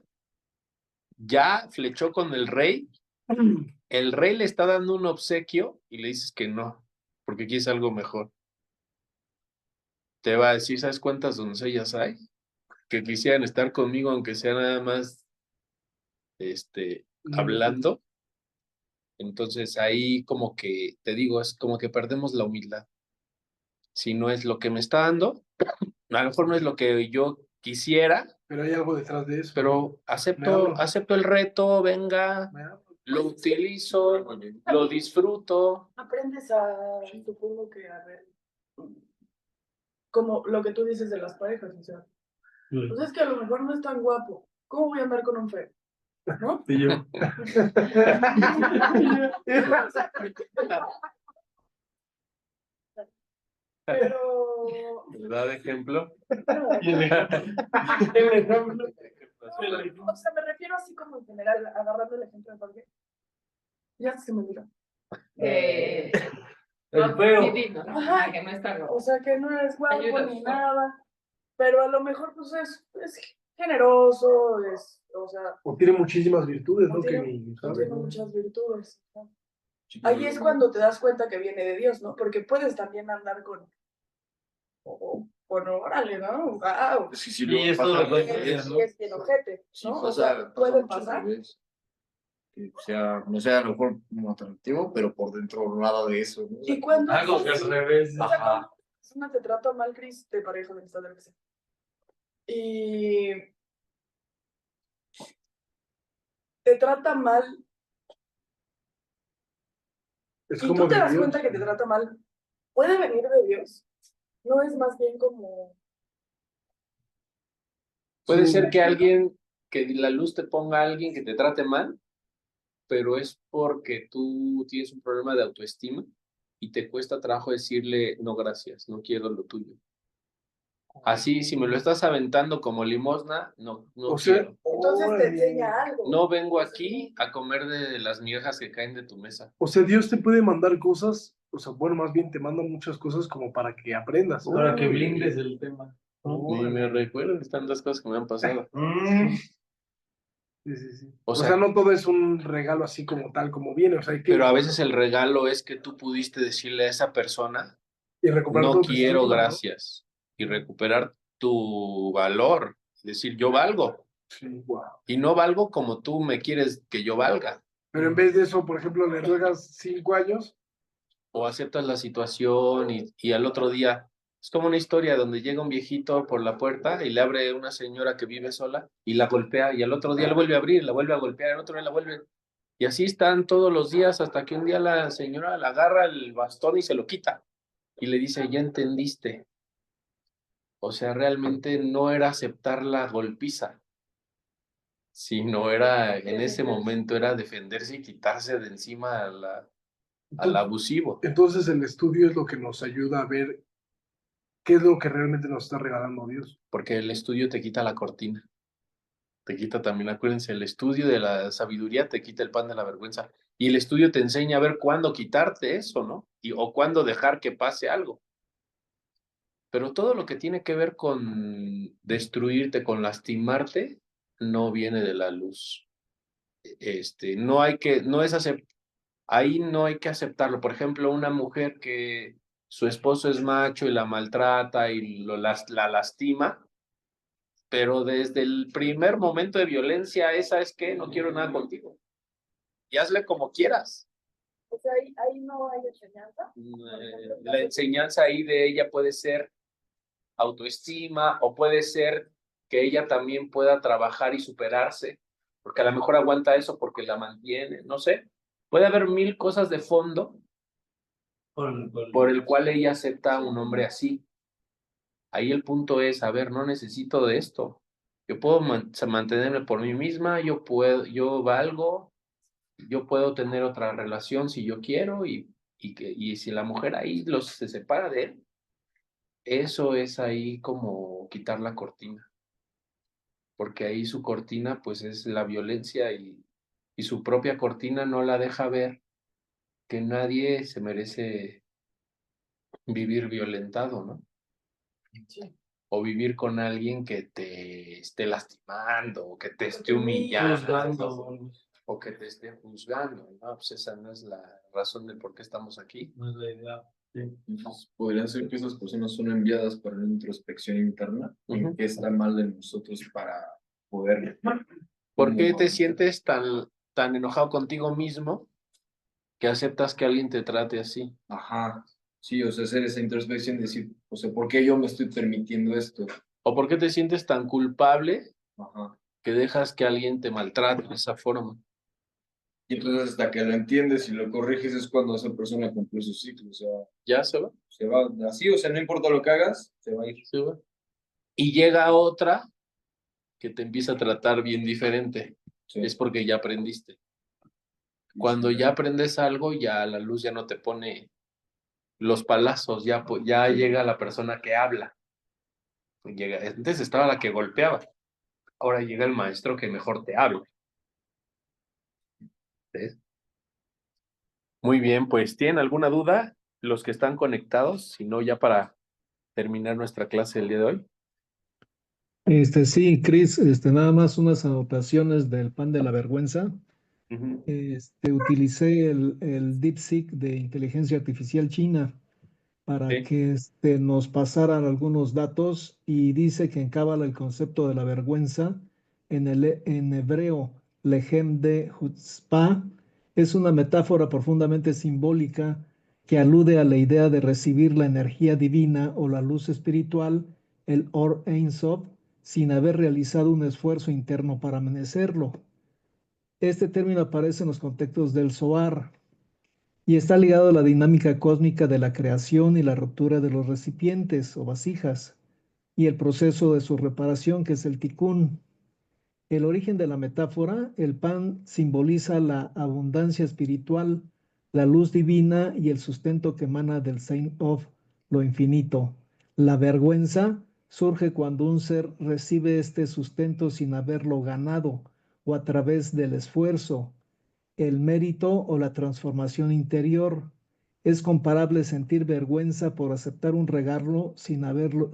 ya flechó con el rey le está dando un obsequio y le dices que no, porque quieres algo mejor. Te va a decir, ¿sabes cuántas doncellas hay? Que quisieran estar conmigo, aunque sea nada más, hablando. Entonces ahí como que, te digo, es como que perdemos la humildad. Si no es lo que me está dando, a lo mejor no es lo que yo quisiera,
Pero hay algo detrás de eso.
pero
Me abro.
acepto el reto, venga,
Me abro.
lo utilizo, lo disfruto.
Aprendes a, supongo que a ver, como lo que tú dices de las parejas, o sea, pues es que a lo mejor no es tan guapo. ¿Cómo voy a andar con un feo? ¿No?
Y yo.
Pero,
¿Verdad de ejemplo?
Y el ejemplo.
o sea, me refiero así como en general, agarrando el ejemplo de Jorge. Ya se me olvidó.
El
feo.
Sí, dinos,
Ajá.
que no está guapo.
O sea, que no es guapo
Ayuda,
ni
por favor.
nada, pero a lo mejor pues es generoso, o sea,
O tiene muchísimas virtudes,
o
¿no? Que
tiene,
ni
o
sabes,
tiene
¿no?
muchas virtudes, ¿no? Ahí es cuando te das cuenta que viene de Dios, ¿no? Porque puedes también andar con órale, ¿no? ¡Wow!
Es que sí,
Y
luego
esto
pasa
lo
al
puede
revés,
¿no?
Y es bien ojete,
Sí,
¿no? O
pasa,
sea,
pasa
puede
mucho al
pasar.
revés. Que sea, no sea a lo mejor como atractivo, pero por dentro nada de eso, ¿no?
Y cuando
Algo que al revés.
o sea,
Ajá.
cuando una persona te trata mal, Cris, de pareja, de amistad, de lo que sea, y te trata mal,
Es
y
como
tú te
de
das
Dios.
cuenta que te trata mal, puede venir de Dios. No es más bien como,
Puede
Sí.
ser que la luz te ponga a alguien que te trate mal, pero es porque tú tienes un problema de autoestima y te cuesta trabajo decirle, no, gracias, no quiero lo tuyo. Así, si me lo estás aventando como limosna, no
O sea,
quiero.
entonces te
órale.
enseña algo.
No vengo aquí a comer de las migajas que caen de tu mesa.
O sea, Dios te puede mandar cosas, o sea, bueno, más bien te manda muchas cosas como para que aprendas.
Para que blindes el tema.
Ni me recuerdo tantas cosas que me han pasado.
Sí, sí, sí.
O
O
sea,
sea, no todo es un regalo así como tal, como viene, o sea, hay que
pero a veces el regalo es que tú pudiste decirle a esa persona,
y recuperar tu
no quiero,
autoestima, ¿no?
gracias, y recuperar tu valor, decir, yo valgo,
Sí, wow.
y no valgo como tú me quieres que yo valga,
Pero en vez de eso, por ejemplo, le ruegas 5 años,
o aceptas la situación y al otro día, es como una historia donde llega un viejito por la puerta y le abre una señora que vive sola y la golpea, y al otro día la vuelve a abrir, la vuelve a golpear, al otro día la vuelve. Y así están todos los días hasta que un día la señora le agarra el bastón y se lo quita. Y le dice, ya entendiste. O sea, realmente no era aceptar la golpiza, sino era, en ese momento era defenderse y quitarse de encima al abusivo.
entonces el estudio es lo que nos ayuda a ver qué es lo que realmente nos está regalando Dios.
Porque el estudio te quita la cortina. Te quita también, acuérdense, el estudio de la sabiduría te quita el pan de la vergüenza. Y el estudio te enseña a ver cuándo quitarte eso, ¿no? O cuándo dejar que pase algo. Pero todo lo que tiene que ver con destruirte, con lastimarte, no viene de la luz. No hay que, no es ahí no hay que aceptarlo. Por ejemplo, una mujer que su esposo es macho y la maltrata y la lastima, pero desde el primer momento de violencia, esa es que no quiero nada contigo. Y hazle como quieras.
O sea, ahí no hay enseñanza.
La enseñanza ahí de ella puede ser autoestima o puede ser que ella también pueda trabajar y superarse, porque a lo mejor aguanta eso porque la mantiene, no sé. Puede haber mil cosas de fondo por el cual ella acepta a un hombre así. Ahí el punto es, a ver, no necesito de esto. Yo puedo mantenerme por mí misma, yo valgo, yo puedo tener otra relación si yo quiero y si la mujer ahí se separa de él, eso es ahí como quitar la cortina, porque ahí su cortina pues es la violencia y su propia cortina no la deja ver que nadie se merece vivir violentado, ¿no? O vivir con alguien que te esté lastimando, o que te esté humillando, o que te esté juzgando, ¿no? Pues esa no es la razón de por qué estamos aquí.
No es la idea. Sí.
Entonces, podría ser que esas personas son enviadas para una introspección interna. ¿En qué está mal de nosotros para poder...
¿Por qué te sientes tan enojado contigo mismo que aceptas que alguien te trate así?
Ajá, sí, o sea, hacer esa introspección y decir, o sea, ¿por qué yo me estoy permitiendo esto?
¿O por qué te sientes tan culpable
Ajá.
que dejas que alguien te maltrate de esa forma?
Y entonces hasta que lo entiendes y lo corriges es cuando esa persona cumple su ciclo, o sea,
¿Ya se va?
se va así, o sea, no importa lo que hagas, se va a ir.
Se va. Y llega otra que te empieza a tratar bien diferente.
Sí.
Es porque ya aprendiste. Cuando ya aprendes algo, ya la luz ya no te pone los palazos, ya llega la persona que habla. Antes estaba la que golpeaba, ahora llega el maestro que mejor te habla. ¿Ves? Muy bien, pues ¿tienen alguna duda los que están conectados? Si no, ya para terminar nuestra clase el día de hoy.
Sí, Cris, nada más unas anotaciones del pan de la vergüenza.
Ujú.
Utilicé el DeepSeek de inteligencia artificial china para
Sí.
que nos pasaran algunos datos y dice que en Cábala el concepto de la vergüenza en hebreo lehem de Hutzpah es una metáfora profundamente simbólica que alude a la idea de recibir la energía divina o la luz espiritual, el Or Ein Sof, sin haber realizado un esfuerzo interno para merecerlo. Este término aparece en los contextos del Zohar y está ligado a la dinámica cósmica de la creación y la ruptura de los recipientes o vasijas y el proceso de su reparación, que es el tikkun. El origen de la metáfora, el pan simboliza la abundancia espiritual, la luz divina y el sustento que emana del Sein of, lo infinito. La vergüenza surge cuando un ser recibe este sustento sin haberlo ganado o a través del esfuerzo, el mérito o la transformación interior. Es comparable sentir vergüenza por aceptar un regalo sin haberlo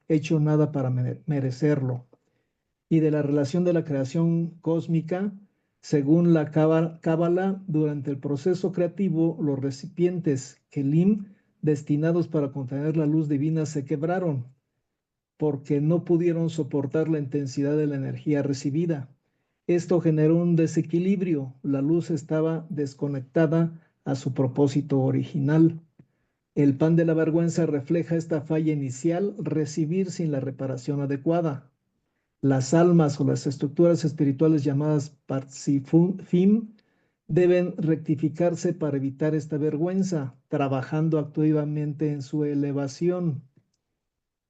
hecho nada para merecerlo. Y de la relación de la creación cósmica, según la Cábala, durante el proceso creativo, los recipientes Kelim destinados para contener la luz divina se quebraron porque no pudieron soportar la intensidad de la energía recibida. Esto generó un desequilibrio. La luz estaba desconectada a su propósito original. El pan de la vergüenza refleja esta falla inicial, recibir sin la reparación adecuada. Las almas o las estructuras espirituales llamadas Parsifim deben rectificarse para evitar esta vergüenza, trabajando activamente en su elevación.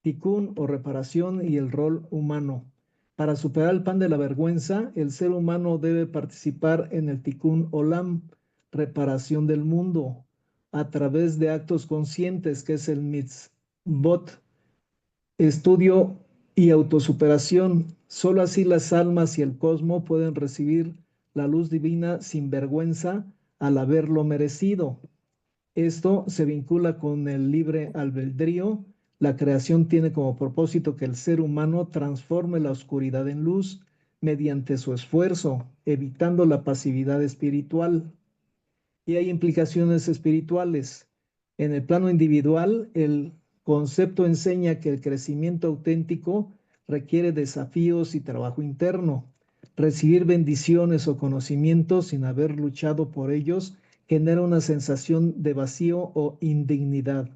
Tikkun o reparación y el rol humano. Para superar el pan de la vergüenza, el ser humano debe participar en el Tikkun Olam, reparación del mundo, a través de actos conscientes, que es el mitzvot, estudio y autosuperación. Solo así las almas y el cosmos pueden recibir la luz divina sin vergüenza al haberlo merecido. Esto se vincula con el libre albedrío. La creación tiene como propósito que el ser humano transforme la oscuridad en luz mediante su esfuerzo, evitando la pasividad espiritual. Y hay implicaciones espirituales. En el plano individual, el concepto enseña que el crecimiento auténtico requiere desafíos y trabajo interno. Recibir bendiciones o conocimientos sin haber luchado por ellos genera una sensación de vacío o indignidad.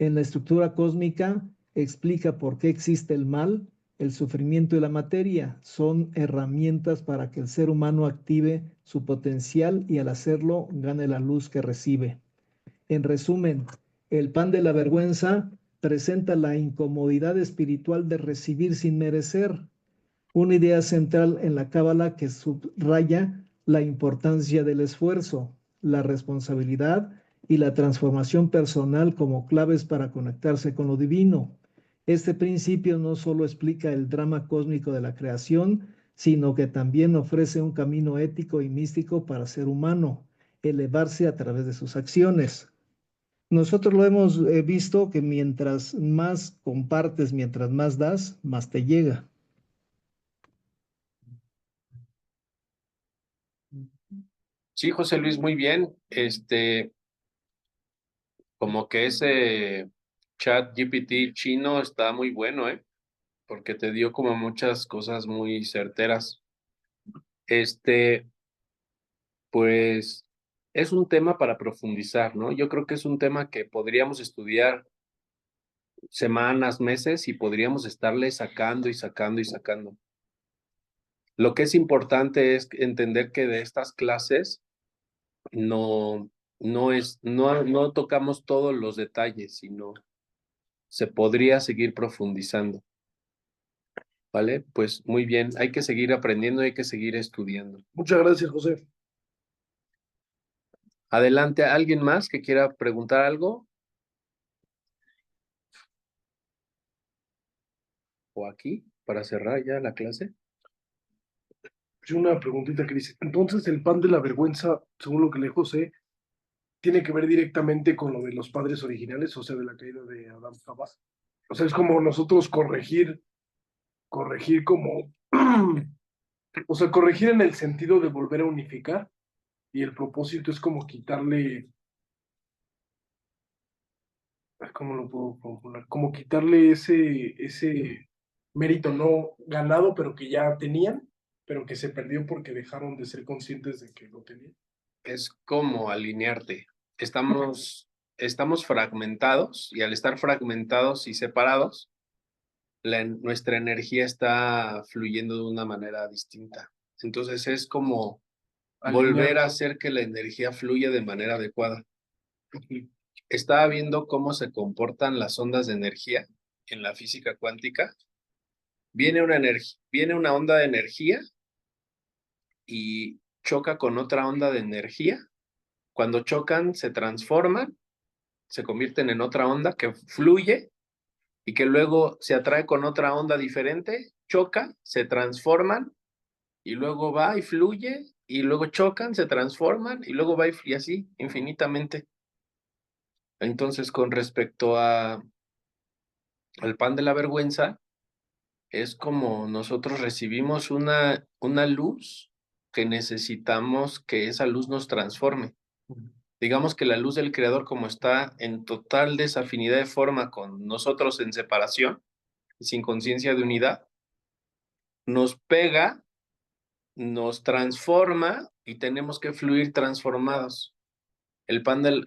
En la estructura cósmica explica por qué existe el mal, el sufrimiento y la materia. Son herramientas para que el ser humano active su potencial y al hacerlo gane la luz que recibe. En resumen, el pan de la vergüenza presenta la incomodidad espiritual de recibir sin merecer, una idea central en la Cábala que subraya la importancia del esfuerzo, la responsabilidad y la transformación personal como claves para conectarse con lo divino. Este principio no solo explica el drama cósmico de la creación, sino que también ofrece un camino ético y místico para ser humano, elevarse a través de sus acciones. Nosotros lo hemos visto que mientras más compartes, mientras más das, más te llega.
Sí, José Luis, muy bien. Como que ese chat GPT chino está muy bueno, porque te dio como muchas cosas muy certeras. Pues es un tema para profundizar, ¿no? Yo creo que es un tema que podríamos estudiar semanas, meses y podríamos estarle sacando y sacando y sacando. Lo que es importante es entender que de estas clases no tocamos todos los detalles, sino se podría seguir profundizando. ¿Vale? Pues muy bien, hay que seguir aprendiendo, hay que seguir estudiando.
Muchas gracias, José.
Adelante, ¿alguien más que quiera preguntar algo? ¿O aquí, para cerrar ya la clase?
Es una preguntita que dice, entonces el pan de la vergüenza, según lo que le José, tiene que ver directamente con lo de los padres originales, o sea, de la caída de Adán y Eva. O sea, es como nosotros corregir como, o sea, corregir en el sentido de volver a unificar, y el propósito es como quitarle, ¿cómo lo puedo formular? Como quitarle ese mérito no ganado, pero que ya tenían, pero que se perdió porque dejaron de ser conscientes de que lo tenían.
Es como alinearte. Estamos fragmentados y al estar fragmentados y separados, nuestra energía está fluyendo de una manera distinta. Entonces es como volver a hacer que la energía fluya de manera adecuada. Estaba viendo cómo se comportan las ondas de energía en la física cuántica. Viene una onda de energía y choca con otra onda de energía. Cuando chocan, se transforman, se convierten en otra onda que fluye y que luego se atrae con otra onda diferente, choca, se transforman y luego va y fluye y luego chocan, se transforman y luego va y así infinitamente. Entonces, con respecto al pan de la vergüenza, es como nosotros recibimos una luz que necesitamos que esa luz nos transforme. Digamos que la luz del Creador, como está en total desafinidad de forma con nosotros en separación, sin conciencia de unidad, nos pega, nos transforma y tenemos que fluir transformados.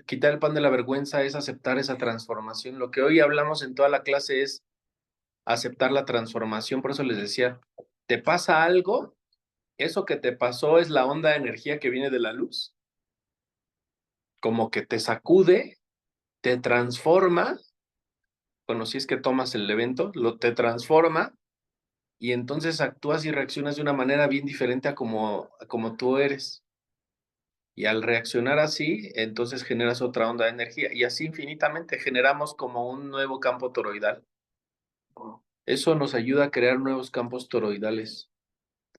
Quitar el pan de la vergüenza es aceptar esa transformación. Lo que hoy hablamos en toda la clase es aceptar la transformación. Por eso les decía, ¿te pasa algo? Eso que te pasó es la onda de energía que viene de la luz. Como que te sacude, te transforma. Bueno, si es que tomas el evento, te transforma y entonces actúas y reaccionas de una manera bien diferente a como tú eres. Y al reaccionar así, entonces generas otra onda de energía y así infinitamente generamos como un nuevo campo toroidal. Eso nos ayuda a crear nuevos campos toroidales.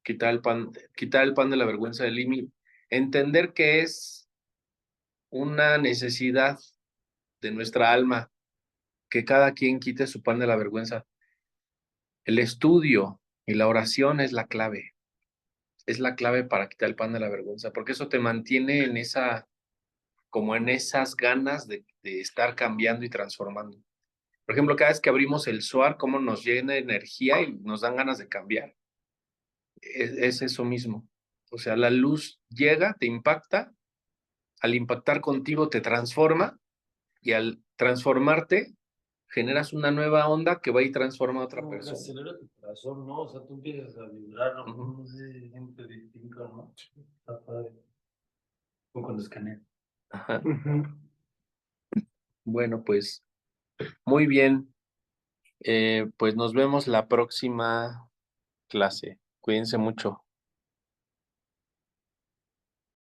Quitar el pan de la vergüenza del límite. Entender que es una necesidad de nuestra alma que cada quien quite su pan de la vergüenza. El estudio y la oración es la clave. Es la clave para quitar el pan de la vergüenza, porque eso te mantiene en como en esas ganas de estar cambiando y transformando. Por ejemplo, cada vez que abrimos el Zohar, cómo nos llena de energía y nos dan ganas de cambiar. Es eso mismo. O sea, la luz llega, te impacta, al impactar contigo te transforma y al transformarte generas una nueva onda que va y transforma a otra
Como que
persona.
acelera tu corazón, ¿no? O sea, tú empiezas a vibrar, ¿no?
Ujú.
No sé, se siente distinto, ¿no? Está padre. Como cuando escanea.
Ajá.
Ujú.
Bueno, pues muy bien. Pues nos vemos la próxima clase. Cuídense mucho.